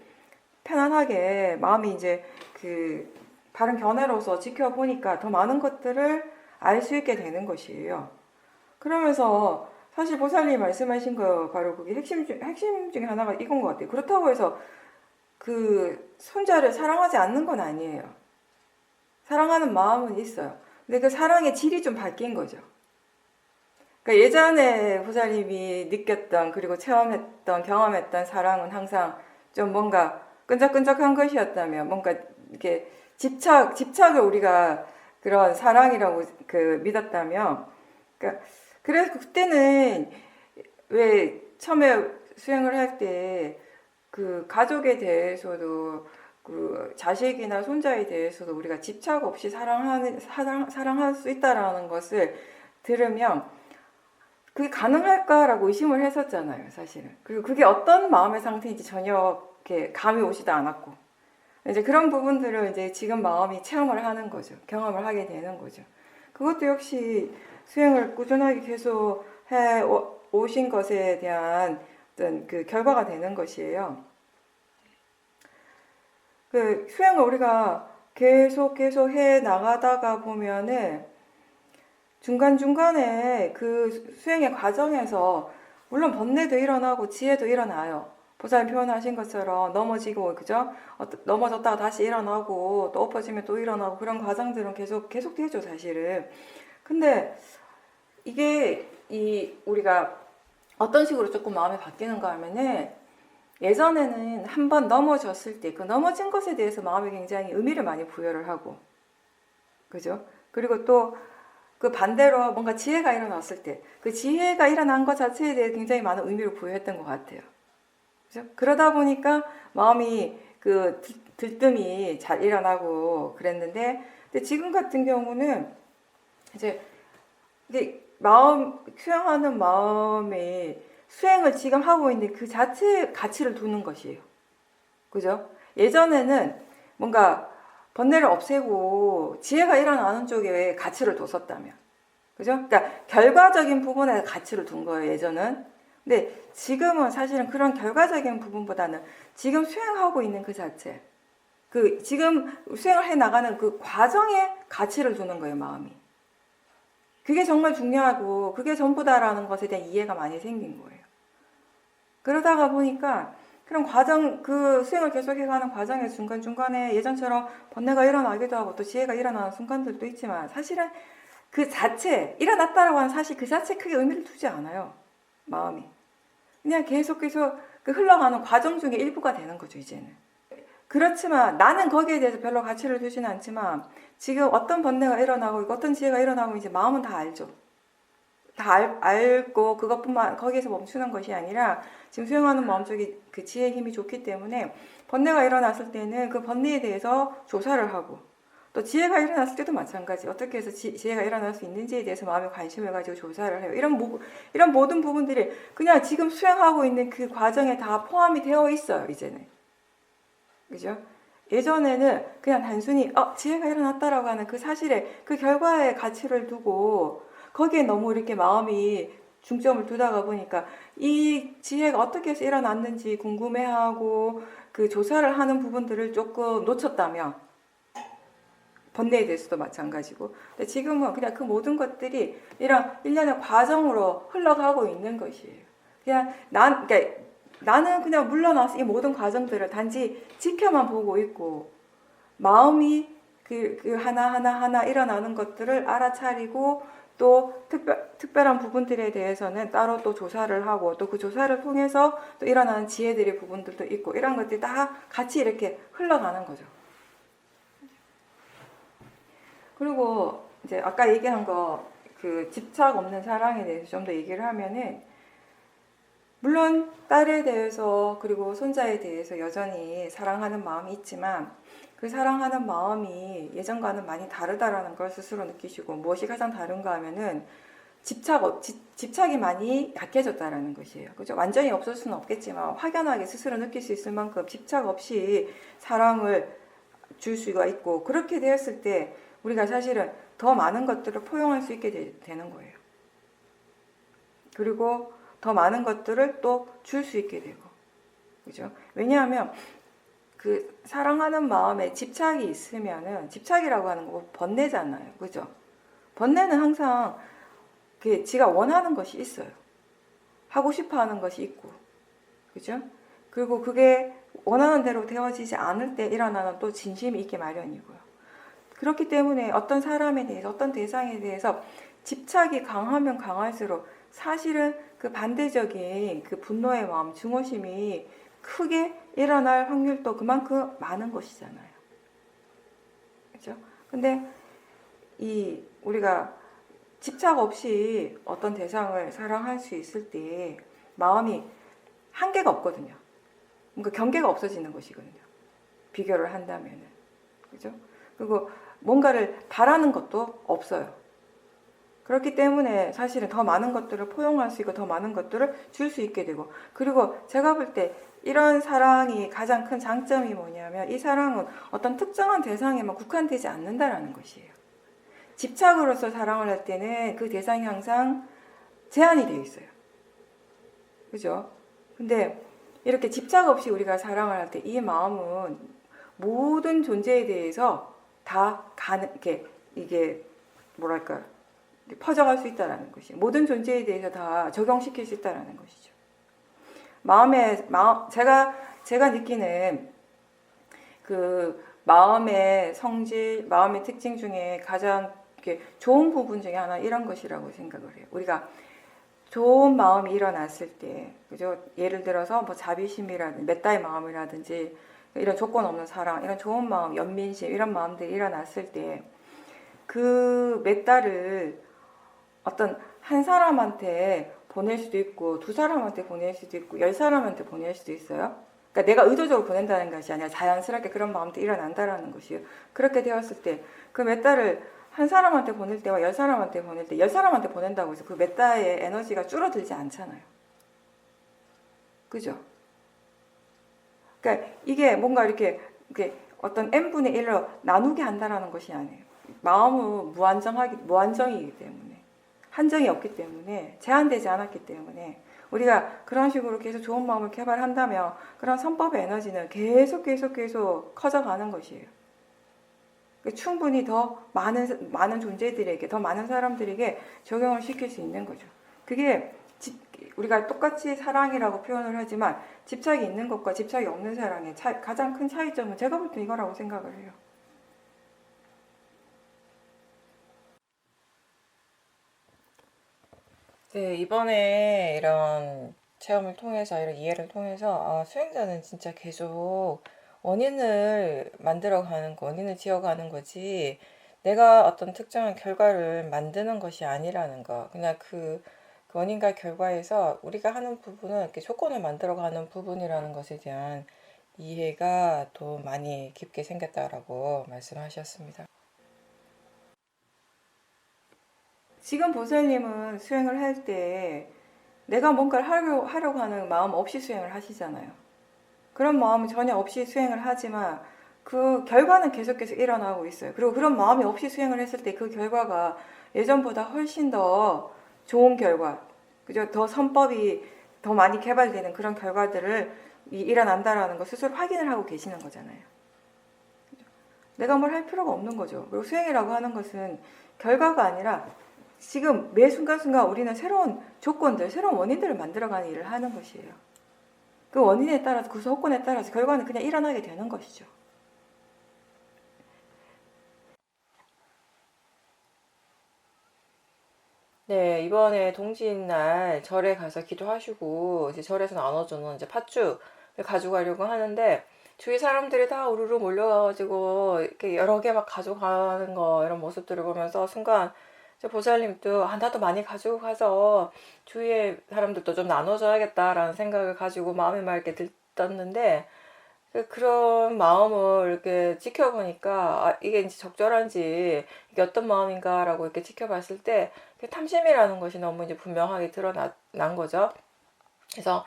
편안하게 마음이 이제 그 바른 견해로서 지켜보니까 더 많은 것들을 알 수 있게 되는 것이에요. 그러면서 사실 보살님 말씀하신 거 바로 그게 핵심 중에 하나가 이건 것 같아요. 그렇다고 해서 그 손자를 사랑하지 않는 건 아니에요. 사랑하는 마음은 있어요. 근데 그 사랑의 질이 좀 바뀐 거죠. 그러니까 예전에 보살님이 느꼈던, 그리고 체험했던, 경험했던 사랑은 항상 좀 뭔가 끈적끈적한 것이었다면, 뭔가 이렇게 집착을 우리가 그런 사랑이라고 믿었다면, 그러니까 그래서 그때는 왜 처음에 수행을 할 때 그 가족에 대해서도 그 자식이나 손자에 대해서도 우리가 집착 없이 사랑할 수 있다라는 것을 들으면 그게 가능할까라고 의심을 했었잖아요, 사실은. 그리고 그게 어떤 마음의 상태인지 전혀 이렇게 감이 오지도 않았고. 이제 그런 부분들을 이제 지금 마음이 체험을 하는 거죠. 경험을 하게 되는 거죠. 그것도 역시 수행을 꾸준하게 계속 해 오신 것에 대한 어떤 그 결과가 되는 것이에요. 그 수행을 우리가 계속 해 나가다가 보면은 중간중간에 그 수행의 과정에서 물론 번뇌도 일어나고 지혜도 일어나요. 보살님 표현하신 것처럼 넘어지고, 그죠? 넘어졌다가 다시 일어나고 또 엎어지면 또 일어나고 그런 과정들은 계속 되죠, 사실은. 근데 이게 우리가 어떤 식으로 조금 마음이 바뀌는가 하면은 예전에는 한번 넘어졌을 때 그 넘어진 것에 대해서 마음이 굉장히 의미를 많이 부여를 하고, 그죠? 그리고 또 그 반대로 뭔가 지혜가 일어났을 때 그 지혜가 일어난 것 자체에 대해 굉장히 많은 의미를 부여했던 것 같아요. 그죠? 그러다 보니까 마음이 그 들뜸이 잘 일어나고 그랬는데, 근데 지금 같은 경우는 이제 수행하는 마음에 수행을 지금 하고 있는 그 자체의 가치를 두는 것이에요. 그죠? 예전에는 뭔가 번뇌를 없애고 지혜가 일어나는 쪽에 가치를 뒀었다면. 그죠? 그러니까 결과적인 부분에 가치를 둔 거예요, 예전은. 근데 지금은 사실은 그런 결과적인 부분보다는 지금 수행하고 있는 그 자체, 지금 수행을 해 나가는 그 과정에 가치를 두는 거예요, 마음이. 그게 정말 중요하고 그게 전부다라는 것에 대한 이해가 많이 생긴 거예요. 그러다가 보니까 그런 과정, 그 수행을 계속해가는 과정의 중간중간에 예전처럼 번뇌가 일어나기도 하고 또 지혜가 일어나는 순간들도 있지만 사실은 그 자체, 일어났다라고 하는 사실 그 자체 크게 의미를 두지 않아요. 마음이. 그냥 계속 그 흘러가는 과정 중에 일부가 되는 거죠, 이제는. 그렇지만 나는 거기에 대해서 별로 가치를 두지는 않지만 지금 어떤 번뇌가 일어나고 있고 어떤 지혜가 일어나고 이제 마음은 다 알죠. 다 알고 그것뿐만 거기에서 멈추는 것이 아니라 지금 수행하는 마음속에 그 지혜의 힘이 좋기 때문에 번뇌가 일어났을 때는 그 번뇌에 대해서 조사를 하고 또 지혜가 일어났을 때도 마찬가지 어떻게 해서 지혜가 일어날 수 있는지에 대해서 마음에 관심을 가지고 조사를 해요. 이런 모든 부분들이 그냥 지금 수행하고 있는 그 과정에 다 포함이 되어 있어요. 이제는. 그죠? 예전에는 그냥 단순히 지혜가 일어났다라고 하는 그 사실에 그 결과에 가치를 두고 거기에 너무 이렇게 마음이 중점을 두다가 보니까 이 지혜가 어떻게 해서 일어났는지 궁금해하고 그 조사를 하는 부분들을 조금 놓쳤다면 번뇌에 대해서도 마찬가지고 근데 지금은 그냥 그 모든 것들이 이런 일련의 과정으로 흘러가고 있는 것이에요. 그냥 그러니까 나는 그냥 물러나서 이 모든 과정들을 단지 지켜만 보고 있고 마음이 그 하나하나 일어나는 것들을 알아차리고 또 특별한 부분들에 대해서는 따로 또 조사를 하고 또 그 조사를 통해서 또 일어나는 지혜들의 부분들도 있고 이런 것들이 다 같이 이렇게 흘러가는 거죠. 그리고 이제 아까 얘기한 거 그 집착 없는 사랑에 대해서 좀 더 얘기를 하면은 물론 딸에 대해서 그리고 손자에 대해서 여전히 사랑하는 마음이 있지만 그 사랑하는 마음이 예전과는 많이 다르다라는 걸 스스로 느끼시고 무엇이 가장 다른가 하면은 집착이 많이 약해졌다라는 것이에요. 그죠? 완전히 없을 수는 없겠지만 확연하게 스스로 느낄 수 있을 만큼 집착 없이 사랑을 줄 수가 있고 그렇게 되었을 때 우리가 사실은 더 많은 것들을 포용할 수 있게 되는 거예요. 그리고 더 많은 것들을 또 줄 수 있게 되고, 그죠? 왜냐하면 그 사랑하는 마음에 집착이 있으면은 집착이라고 하는 거 번뇌잖아요, 그죠? 번뇌는 항상 그 지가 원하는 것이 있어요. 하고 싶어하는 것이 있고, 그죠? 그리고 그게 원하는 대로 되어지지 않을 때 일어나는 또 진심이 있기 마련이고요. 그렇기 때문에 어떤 사람에 대해서 어떤 대상에 대해서 집착이 강하면 강할수록 사실은 그 반대적인 그 분노의 마음, 증오심이 크게 일어날 확률도 그만큼 많은 것이잖아요. 그죠? 근데 우리가 집착 없이 어떤 대상을 사랑할 수 있을 때 마음이 한계가 없거든요. 뭔가 경계가 없어지는 것이거든요. 비교를 한다면은. 그죠? 그리고 뭔가를 바라는 것도 없어요. 그렇기 때문에 사실은 더 많은 것들을 포용할 수 있고 더 많은 것들을 줄 수 있게 되고 그리고 제가 볼 때 이런 사랑이 가장 큰 장점이 뭐냐면 이 사랑은 어떤 특정한 대상에만 국한되지 않는다라는 것이에요. 집착으로서 사랑을 할 때는 그 대상이 항상 제한이 되어 있어요. 그죠? 근데 이렇게 집착 없이 우리가 사랑을 할 때 이 마음은 모든 존재에 대해서 다 이게 뭐랄까 퍼져갈 수 있다라는 것이 모든 존재에 대해서 다 적용시킬 수 있다라는 것이죠. 제가 느끼는 그 마음의 성질, 마음의 특징 중에 가장 좋은 부분 중에 하나 이런 것이라고 생각을 해요. 우리가 좋은 마음이 일어났을 때, 그죠? 예를 들어서 뭐 자비심이라든지 메타의 마음이라든지 이런 조건 없는 사랑, 이런 좋은 마음, 연민심 이런 마음들이 일어났을 때 그 메타를 어떤 한 사람한테 보낼 수도 있고 두 사람한테 보낼 수도 있고 10사람한테 보낼 수도 있어요. 그러니까 내가 의도적으로 보낸다는 것이 아니라 자연스럽게 그런 마음도 일어난다라는 것이에요. 그렇게 되었을 때 그 메타를 한 사람한테 보낼 때와 10사람한테 보낼 때 10사람한테 보낸다고 해서 그 메타의 에너지가 줄어들지 않잖아요. 그죠? 그러니까 이게 뭔가 이렇게 어떤 n분의 1로 나누게 한다라는 것이 아니에요. 마음은 무한정이기 때문에 한정이 없기 때문에 제한되지 않았기 때문에 우리가 그런 식으로 계속 좋은 마음을 개발한다면 그런 선법의 에너지는 계속 커져가는 것이에요. 충분히 더 많은 존재들에게 더 많은 사람들에게 적용을 시킬 수 있는 거죠. 그게 우리가 똑같이 사랑이라고 표현을 하지만 집착이 있는 것과 집착이 없는 사랑의 가장 큰 차이점은 제가 볼 때 이거라고 생각을 해요. 네, 이번에 이런 체험을 통해서, 이런 이해를 통해서, 수행자는 진짜 계속 원인을 만들어가는 거, 원인을 지어가는 거지, 내가 어떤 특정한 결과를 만드는 것이 아니라는 거. 그냥 그 원인과 결과에서 우리가 하는 부분은 이렇게 조건을 만들어가는 부분이라는 것에 대한 이해가 더 많이 깊게 생겼다라고 말씀하셨습니다. 지금 보살님은 수행을 할 때 내가 뭔가를 하려고 하는 마음 없이 수행을 하시잖아요. 그런 마음이 전혀 없이 수행을 하지만 그 결과는 계속해서 일어나고 있어요. 그리고 그런 마음이 없이 수행을 했을 때 그 결과가 예전보다 훨씬 더 좋은 결과, 그죠? 더 선법이 더 많이 개발되는 그런 결과들을 일어난다라는 거 스스로 확인을 하고 계시는 거잖아요. 내가 뭘 할 필요가 없는 거죠. 그리고 수행이라고 하는 것은 결과가 아니라 지금 매 순간순간 우리는 새로운 조건들, 새로운 원인들을 만들어가는 일을 하는 것이에요. 그 원인에 따라서, 그 조건에 따라서 결과는 그냥 일어나게 되는 것이죠. 네, 이번에 동지인 날 절에 가서 기도하시고, 이제 절에서 나눠주는 이제 팥죽을 가져가려고 하는데, 주위 사람들이 다 우르르 몰려가지고, 이렇게 여러 개 막 가져가는 거, 이런 모습들을 보면서 순간, 이제 보살님도, 나도 많이 가지고 가서, 주위에 사람들도 좀 나눠줘야겠다라는 생각을 가지고 마음에 막 이렇게 들떴는데, 그런 마음을 이렇게 지켜보니까 이게 이제 적절한지 이게 어떤 마음인가라고 이렇게 지켜봤을 때 탐심이라는 것이 너무 이제 분명하게 드러난 거죠. 그래서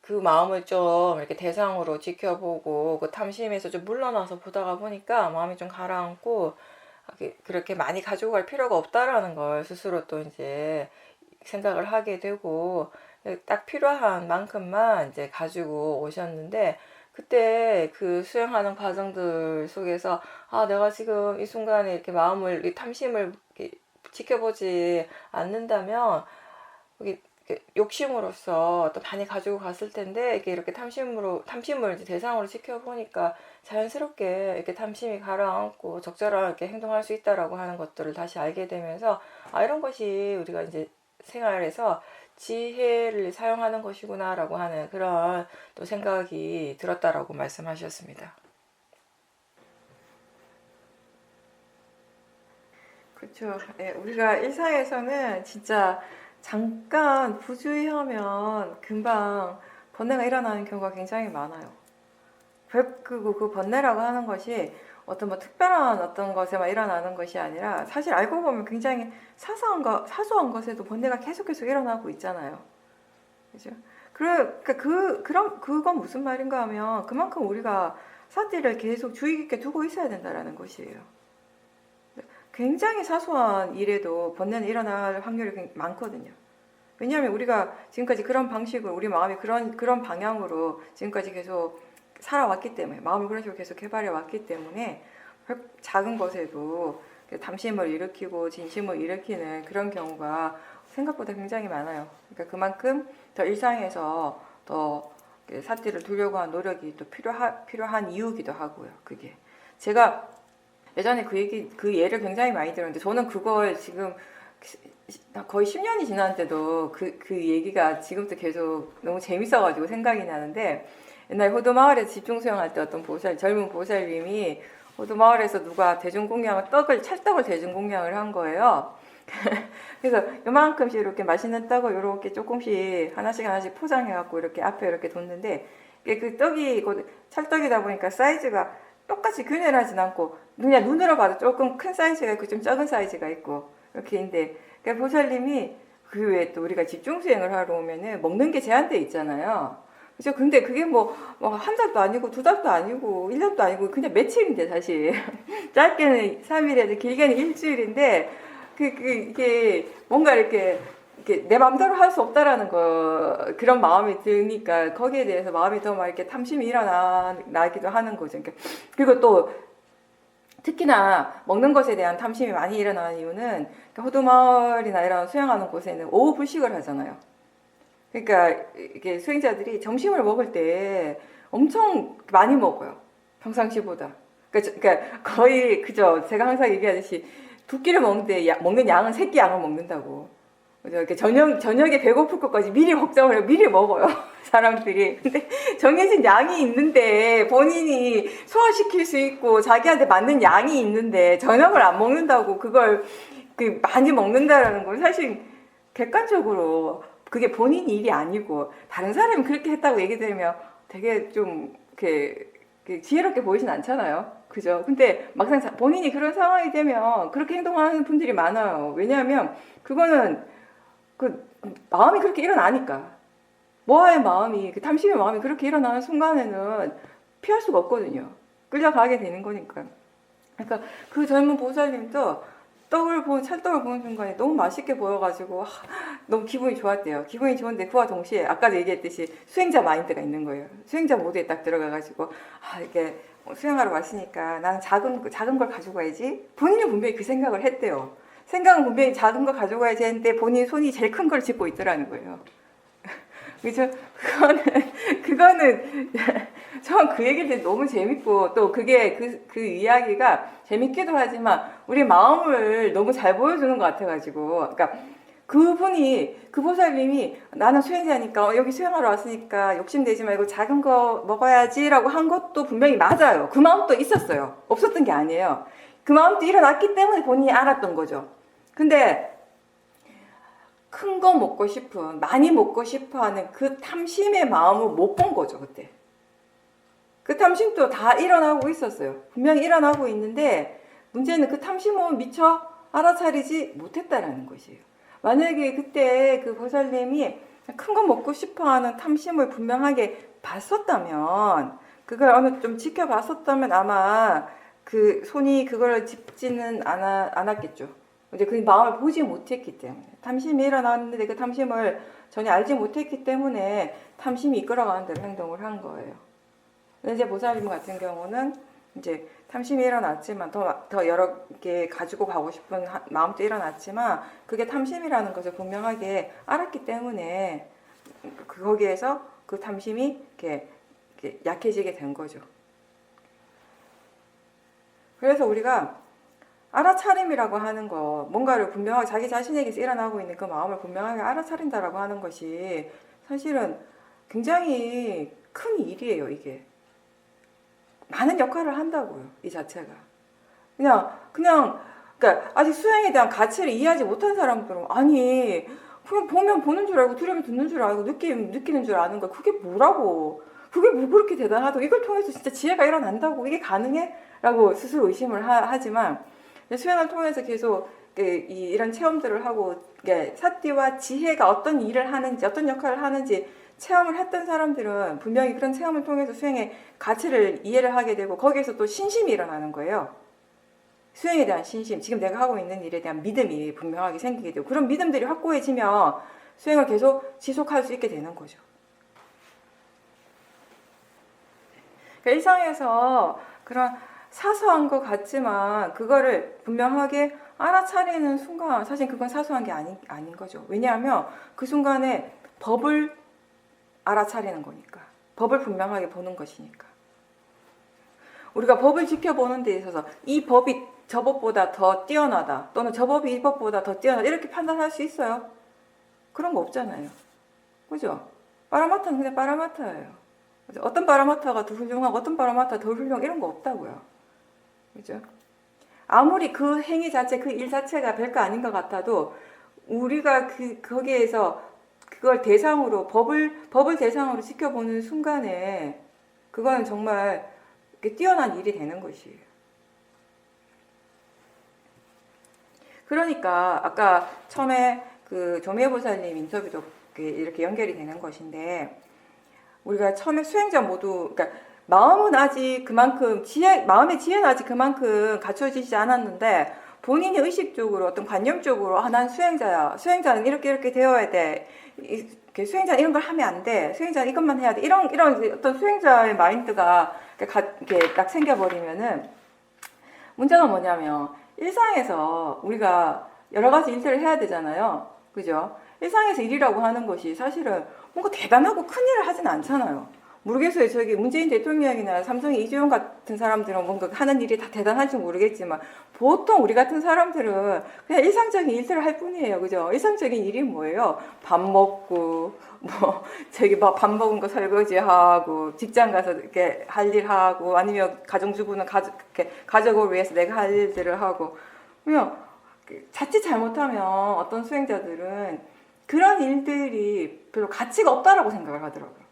그 마음을 좀 이렇게 대상으로 지켜보고 그 탐심에서 좀 물러나서 보다가 보니까 마음이 좀 가라앉고 그렇게 많이 가지고 갈 필요가 없다라는 걸 스스로 또 이제 생각을 하게 되고 딱 필요한 만큼만 이제 가지고 오셨는데 그때 그 수행하는 과정들 속에서 내가 지금 이 순간에 이렇게 마음을 이 탐심을 이렇게 지켜보지 않는다면 이게 욕심으로서 또 많이 가지고 갔을 텐데 이렇게 탐심을 이제 대상으로 지켜보니까 자연스럽게 이렇게 탐심이 가라앉고 적절하게 행동할 수 있다라고 하는 것들을 다시 알게 되면서 이런 것이 우리가 이제 생활에서 지혜를 사용하는 것이구나라고 하는 그런 또 생각이 들었다라고 말씀하셨습니다. 그렇죠. 예, 우리가 일상에서는 진짜 잠깐 부주의하면 금방 번뇌가 일어나는 경우가 굉장히 많아요. 그리고 그 번뇌라고 하는 것이 어떤 뭐 특별한 어떤 것에만 일어나는 것이 아니라 사실 알고 보면 굉장히 사소한 것에도 번뇌가 계속 일어나고 있잖아요. 그죠? 그러니까 그건 무슨 말인가 하면 그만큼 우리가 사티를 계속 주의 깊게 두고 있어야 된다라는 것이에요. 굉장히 사소한 일에도 번뇌는 일어날 확률이 많거든요. 왜냐하면 우리가 지금까지 그런 방식으로 우리 마음이 그런 방향으로 지금까지 계속 살아왔기 때문에 마음을 그런 식으로 계속 개발해 왔기 때문에 작은 것에도 담심을 일으키고 진심을 일으키는 그런 경우가 생각보다 굉장히 많아요. 그러니까 그만큼 더 일상에서 더 사티를 두려고 하는 노력이 또 필요한 이유기도 하고요. 그게 제가 예전에 그 예를 굉장히 많이 들었는데 저는 그걸 지금 거의 10년이 지났는데도 그 얘기가 지금도 계속 너무 재밌어가지고 생각이 나는데 옛날 호도마을에서 집중수영할 때 어떤 젊은 보살님이 호도마을에서 누가 찰떡을 대중공양을 한 거예요. 그래서 요만큼씩 이렇게 맛있는 떡을 이렇게 조금씩 하나씩 포장해갖고 이렇게 앞에 이렇게 뒀는데 그 떡이 찰떡이다 보니까 사이즈가 똑같이 균일하진 않고 그냥 눈으로 봐도 조금 큰 사이즈가 있고 좀 작은 사이즈가 있고 이렇게 있는데 그러니까 보살님이 그 외에 또 우리가 집중수행을 하러 오면은 먹는 게 제한돼 있잖아요. 그죠? 근데 그게 뭐 한 달도 아니고 두 달도 아니고 1년도 아니고 그냥 며칠인데 사실 짧게는 3일에도 길게는 일주일인데 이게 뭔가 이렇게 내 마음대로 할 수 없다라는 그런 마음이 드니까 거기에 대해서 마음이 더 막 이렇게 탐심이 일어나기도 하는 거죠. 그리고 또 특히나 먹는 것에 대한 탐심이 많이 일어나는 이유는 호두마을이나 이런 수영하는 곳에는 오후 불식을 하잖아요. 그러니까 이게 수행자들이 점심을 먹을 때 엄청 많이 먹어요. 평상시보다. 그러니까 거의 그죠. 제가 항상 얘기하듯이 두 끼를 먹는데 먹는 양은 세 끼 양을 먹는다고. 그죠? 이렇게 저녁에 배고플 것까지 미리 걱정을 해요. 미리 먹어요. 사람들이. 근데 정해진 양이 있는데 본인이 소화시킬 수 있고 자기한테 맞는 양이 있는데 저녁을 안 먹는다고 그걸 많이 먹는다라는 건 사실 객관적으로 그게 본인 일이 아니고 다른 사람이 그렇게 했다고 얘기 들으면 되게 좀 이렇게 지혜롭게 보이진 않잖아요. 그죠? 근데 막상 본인이 그런 상황이 되면 그렇게 행동하는 분들이 많아요. 왜냐하면 그거는 그 마음이 그렇게 일어나니까. 모아의 마음이, 그 탐심의 마음이 그렇게 일어나는 순간에는 피할 수가 없거든요. 끌려가게 되는 거니까. 그러니까 그 젊은 보살님도 찰떡을 보는 순간에 너무 맛있게 보여가지고 너무 기분이 좋았대요. 기분이 좋은데 그와 동시에 아까도 얘기했듯이 수행자 마인드가 있는 거예요. 수행자 모드에 딱 들어가가지고 이게 수행하러 왔으니까 나는 작은 걸 가지고 가야지. 본인이 분명히 그 생각을 했대요. 생각은 분명히 작은 거 가져가야지 했는데 본인 손이 제일 큰 걸 짚고 있더라는 거예요. 그죠? 그거는 전 그 얘기를 듣는데 너무 재밌고 또 그게 그 이야기가 재밌기도 하지만 우리 마음을 너무 잘 보여주는 것 같아가지고 그러니까 그 보살님이 나는 수행자니까 여기 수행하러 왔으니까 욕심내지 말고 작은 거 먹어야지라고 한 것도 분명히 맞아요. 그 마음도 있었어요. 없었던 게 아니에요. 그 마음도 일어났기 때문에 본인이 알았던 거죠. 근데 큰 거 먹고 싶은, 많이 먹고 싶어 하는 그 탐심의 마음을 못 본 거죠, 그때. 그 탐심도 다 일어나고 있었어요. 분명히 일어나고 있는데, 문제는 그 탐심은 미처 알아차리지 못했다라는 것이에요. 만약에 그때 그 보살님이 큰 거 먹고 싶어 하는 탐심을 분명하게 봤었다면, 그걸 어느 좀 지켜봤었다면 아마 그 손이 그걸 짚지는 않았겠죠. 이제 그 마음을 보지 못했기 때문에 탐심이 일어났는데 그 탐심을 전혀 알지 못했기 때문에 탐심이 이끌어가는 대로 행동을 한 거예요. 근데 이제 보살님 같은 경우는 이제 탐심이 일어났지만 더 여러 개 가지고 가고 싶은 마음도 일어났지만 그게 탐심이라는 것을 분명하게 알았기 때문에 거기에서 그 탐심이 이렇게 약해지게 된 거죠. 그래서 우리가 알아차림이라고 하는 거, 뭔가를 분명하게 자기 자신에게서 일어나고 있는 그 마음을 분명하게 알아차린다라고 하는 것이 사실은 굉장히 큰 일이에요, 이게. 많은 역할을 한다고요, 이 자체가. 그러니까 아직 수행에 대한 가치를 이해하지 못한 사람들은 아니, 그냥 보면 보는 줄 알고 들으면 듣는 줄 알고 느끼는 줄 아는 거 그게 뭐라고? 그게 뭐 그렇게 대단하다고? 이걸 통해서 진짜 지혜가 일어난다고? 이게 가능해? 라고 스스로 의심을 하지만 수행을 통해서 계속 이런 체험들을 하고 사띠와 지혜가 어떤 일을 하는지 어떤 역할을 하는지 체험을 했던 사람들은 분명히 그런 체험을 통해서 수행의 가치를 이해를 하게 되고 거기에서 또 신심이 일어나는 거예요. 수행에 대한 신심, 지금 내가 하고 있는 일에 대한 믿음이 분명하게 생기게 되고 그런 믿음들이 확고해지면 수행을 계속 지속할 수 있게 되는 거죠. 그러니까 일상에서 그런 사소한 것 같지만 그거를 분명하게 알아차리는 순간 사실 그건 사소한 게 아닌 거죠. 왜냐하면 그 순간에 법을 알아차리는 거니까. 법을 분명하게 보는 것이니까. 우리가 법을 지켜보는 데 있어서 이 법이 저 법보다 더 뛰어나다 또는 저 법이 이 법보다 더 뛰어나다 이렇게 판단할 수 있어요? 그런 거 없잖아요. 그죠? 빠라마타는 그냥 빠라마타예요. 어떤 빠라마타가 더 훌륭하고 어떤 빠라마타가 더 훌륭 이런 거 없다고요. 그죠? 아무리 그 행위 자체, 그 일 자체가 별거 아닌 것 같아도 우리가 거기에서 그걸 대상으로 법을 대상으로 지켜보는 순간에 그건 정말 뛰어난 일이 되는 것이에요. 그러니까 아까 처음에 그 조미애보살님 인터뷰도 이렇게 연결이 되는 것인데 우리가 처음에 수행자 모두 그러니까 마음은 아직 그만큼 마음의 지혜는 아직 그만큼 갖춰지지 않았는데 본인이 의식적으로 어떤 관념적으로 난 수행자야. 수행자는 이렇게 되어야 돼. 수행자는 이런 걸 하면 안 돼. 수행자는 이것만 해야 돼. 이런 어떤 수행자의 마인드가 이렇게 딱 생겨버리면은 문제가 뭐냐면 일상에서 우리가 여러 가지 일들을 해야 되잖아요. 그죠? 일상에서 일이라고 하는 것이 사실은 뭔가 대단하고 큰 일을 하진 않잖아요. 모르겠어요. 저기 문재인 대통령이나 삼성의 이재용 같은 사람들은 뭔가 하는 일이 다 대단할지 모르겠지만 보통 우리 같은 사람들은 그냥 일상적인 일들을 할 뿐이에요. 그죠? 일상적인 일이 뭐예요? 밥 먹고 뭐 저기 막 밥 먹은 거 설거지하고 직장 가서 이렇게 할 일 하고 아니면 가정주부는 가족을 위해서 내가 할 일들을 하고 그냥 자칫 잘못하면 어떤 수행자들은 그런 일들이 별로 가치가 없다라고 생각을 하더라고요.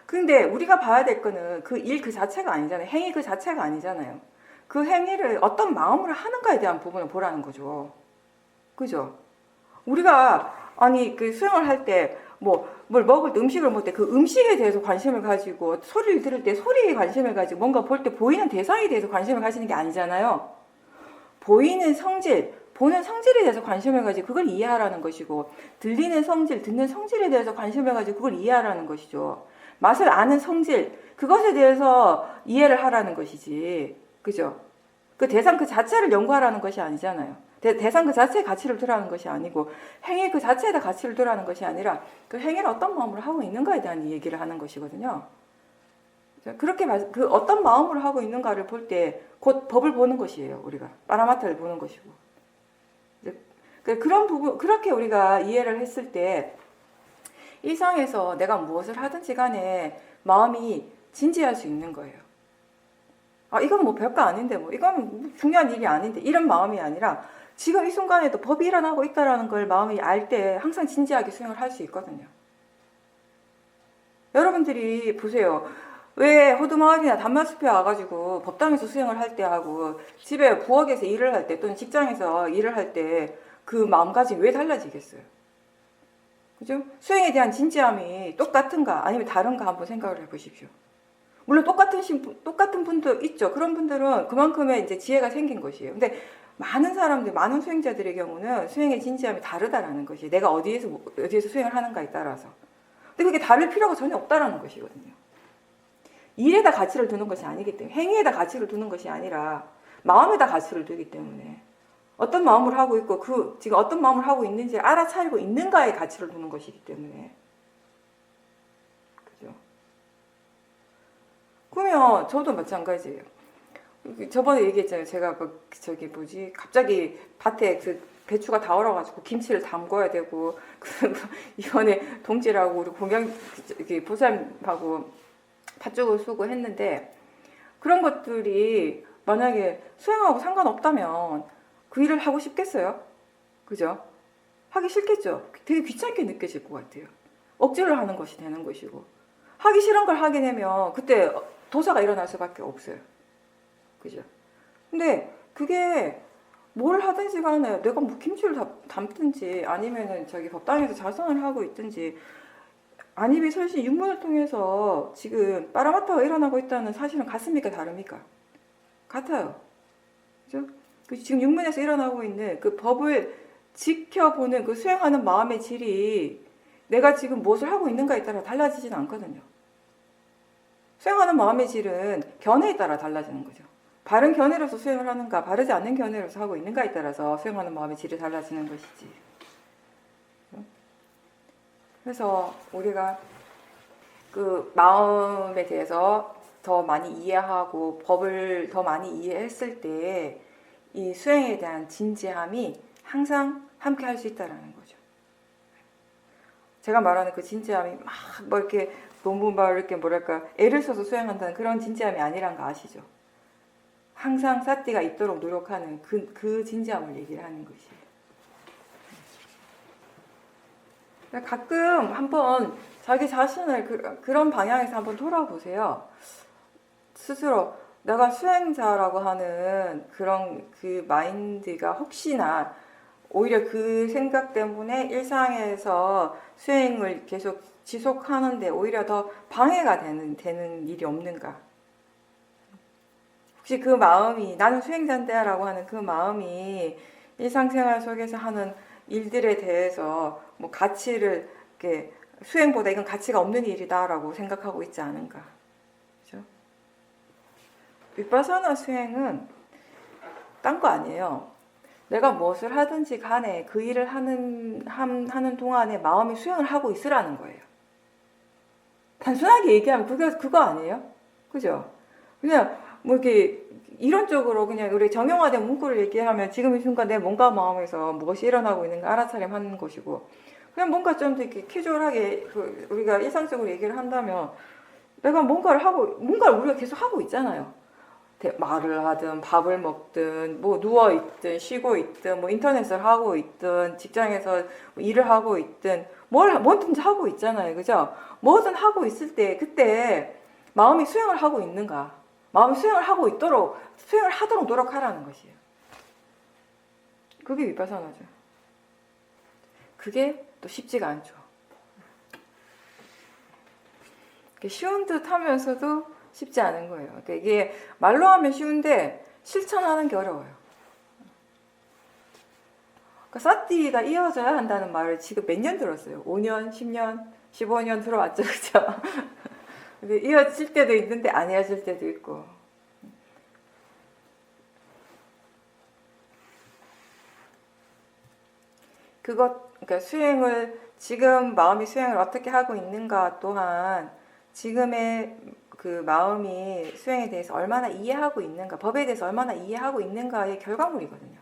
근데 우리가 봐야 될 거는 그 일 그 자체가 아니잖아요. 행위 그 자체가 아니잖아요. 그 행위를 어떤 마음으로 하는가에 대한 부분을 보라는 거죠. 그죠? 우리가 아니 그 수행을 할 때 뭐 뭘 먹을 때 음식을 먹을 때 그 음식에 대해서 관심을 가지고 소리를 들을 때 소리에 관심을 가지고 뭔가 볼 때 보이는 대상에 대해서 관심을 가지는 게 아니잖아요. 보이는 성질, 보는 성질에 대해서 관심을 가지고 그걸 이해하라는 것이고 들리는 성질, 듣는 성질에 대해서 관심을 가지고 그걸 이해하라는 것이죠. 맛을 아는 성질, 그것에 대해서 이해를 하라는 것이지. 그죠? 그 대상 그 자체를 연구하라는 것이 아니잖아요. 대상 그 자체의 가치를 두라는 것이 아니고 행위 그 자체에다 가치를 두라는 것이 아니라 그 행위를 어떤 마음으로 하고 있는가에 대한 얘기를 하는 것이거든요. 그렇게 그 어떤 마음으로 하고 있는가를 볼 때 곧 법을 보는 것이에요. 우리가 파라마타를 보는 것이고. 그런 부분 그렇게 우리가 이해를 했을 때 일상에서 내가 무엇을 하든지 간에 마음이 진지할 수 있는 거예요. 아, 이건 뭐 별거 아닌데, 뭐, 이건 중요한 일이 아닌데, 이런 마음이 아니라, 지금 이 순간에도 법이 일어나고 있다는 걸 마음이 알 때 항상 진지하게 수행을 할 수 있거든요. 여러분들이 보세요. 왜 호두마을이나 단마숲에 와가지고 법당에서 수행을 할 때 하고, 집에 부엌에서 일을 할 때, 또는 직장에서 일을 할 때, 그 마음가짐이 왜 달라지겠어요? 그죠? 수행에 대한 진지함이 똑같은가 아니면 다른가 한번 생각을 해보십시오. 물론 똑같은 분도 있죠. 그런 분들은 그만큼의 이제 지혜가 생긴 것이에요. 근데 많은 사람들, 많은 수행자들의 경우는 수행의 진지함이 다르다라는 것이 내가 어디에서 수행을 하는가에 따라서. 근데 그게 다를 필요가 전혀 없다라는 것이거든요. 일에다 가치를 두는 것이 아니기 때문에, 행위에다 가치를 두는 것이 아니라 마음에다 가치를 두기 때문에 어떤 마음을 하고 있고 지금 어떤 마음을 하고 있는지 알아차리고 있는가에 가치를 두는 것이기 때문에. 그죠? 그러면 저도 마찬가지예요. 저번에 얘기했잖아요. 제가 갑자기 밭에 그 배추가 다 얼어가지고 김치를 담궈야 되고 이번에 동지라고 우리 공양 보살하고 팥죽을 쓰고 했는데 그런 것들이 만약에 수행하고 상관없다면 그 일을 하고 싶겠어요? 그죠? 하기 싫겠죠? 되게 귀찮게 느껴질 것 같아요. 억지를 하는 것이 되는 것이고. 하기 싫은 걸 하게 되면 그때 도사가 일어날 수밖에 없어요. 그죠? 근데 그게 뭘 하든지 간에 내가 뭐 김치를 담든지 아니면은 법당에서 자선을 하고 있든지 안입이 설신 육문을 통해서 지금 파라마타가 일어나고 있다는 사실은 같습니까? 다릅니까? 같아요. 그죠? 지금 육문에서 일어나고 있는 그 법을 지켜보는 그 수행하는 마음의 질이 내가 지금 무엇을 하고 있는가에 따라 달라지지는 않거든요. 수행하는 마음의 질은 견해에 따라 달라지는 거죠. 바른 견해로서 수행을 하는가, 바르지 않는 견해로서 하고 있는가에 따라서 수행하는 마음의 질이 달라지는 것이지. 그래서 우리가 그 마음에 대해서 더 많이 이해하고 법을 더 많이 이해했을 때 이 수행에 대한 진지함이 항상 함께 할 수 있다는 거죠. 제가 말하는 그 진지함이 막 뭐 이렇게 너무 막 이렇게 뭐랄까 애를 써서 수행한다는 그런 진지함이 아니란 거 아시죠? 항상 사띠가 있도록 노력하는 그 진지함을 얘기를 하는 것이에요. 가끔 한번 자기 자신을 그런 방향에서 한번 돌아보세요. 스스로 내가 수행자라고 하는 그런 그 마인드가 혹시나 오히려 그 생각 때문에 일상에서 수행을 계속 지속하는데 오히려 더 방해가 되는 일이 없는가? 혹시 그 마음이 나는 수행자인데 라고 하는 그 마음이 일상생활 속에서 하는 일들에 대해서 뭐 가치를 이렇게 수행보다 이건 가치가 없는 일이다라고 생각하고 있지 않은가? 그죠? 윗바사나 수행은 딴 거 아니에요. 내가 무엇을 하든지 간에 그 일을 하는 동안에 마음이 수행을 하고 있으라는 거예요. 단순하게 얘기하면 그거 아니에요? 그죠? 그냥 뭐 이렇게 이론적으로 그냥 우리 정형화된 문구를 얘기하면 지금 이 순간 내 몸과 마음에서 무엇이 일어나고 있는가 알아차림하는 것이고, 그냥 뭔가 좀 더 이렇게 캐주얼하게 우리가 일상적으로 얘기를 한다면 내가 뭔가를 우리가 계속 하고 있잖아요. 말을 하든 밥을 먹든 뭐 누워 있든 쉬고 있든 뭐 인터넷을 하고 있든 직장에서 일을 하고 있든 뭐든지 하고 있잖아요. 그죠? 뭐든 하고 있을 때 그때 마음이 수행을 하고 있는가? 마음이 수행을 하도록 노력하라는 것이에요. 그게 윗바사나죠. 그게 또 쉽지가 않죠. 쉬운 듯 하면서도 쉽지 않은 거예요. 그러니까 이게 말로 하면 쉬운데 실천하는 게 어려워요. 그러니까 사띠가 이어져야 한다는 말을 지금 몇 년 들었어요. 5년, 10년, 15년 들어왔죠. 그죠? 근데 이어질 때도 있는데 안 이어질 때도 있고. 그러니까 지금 마음이 수행을 어떻게 하고 있는가 또한 지금의 그 마음이 수행에 대해서 얼마나 이해하고 있는가, 법에 대해서 얼마나 이해하고 있는가의 결과물이거든요.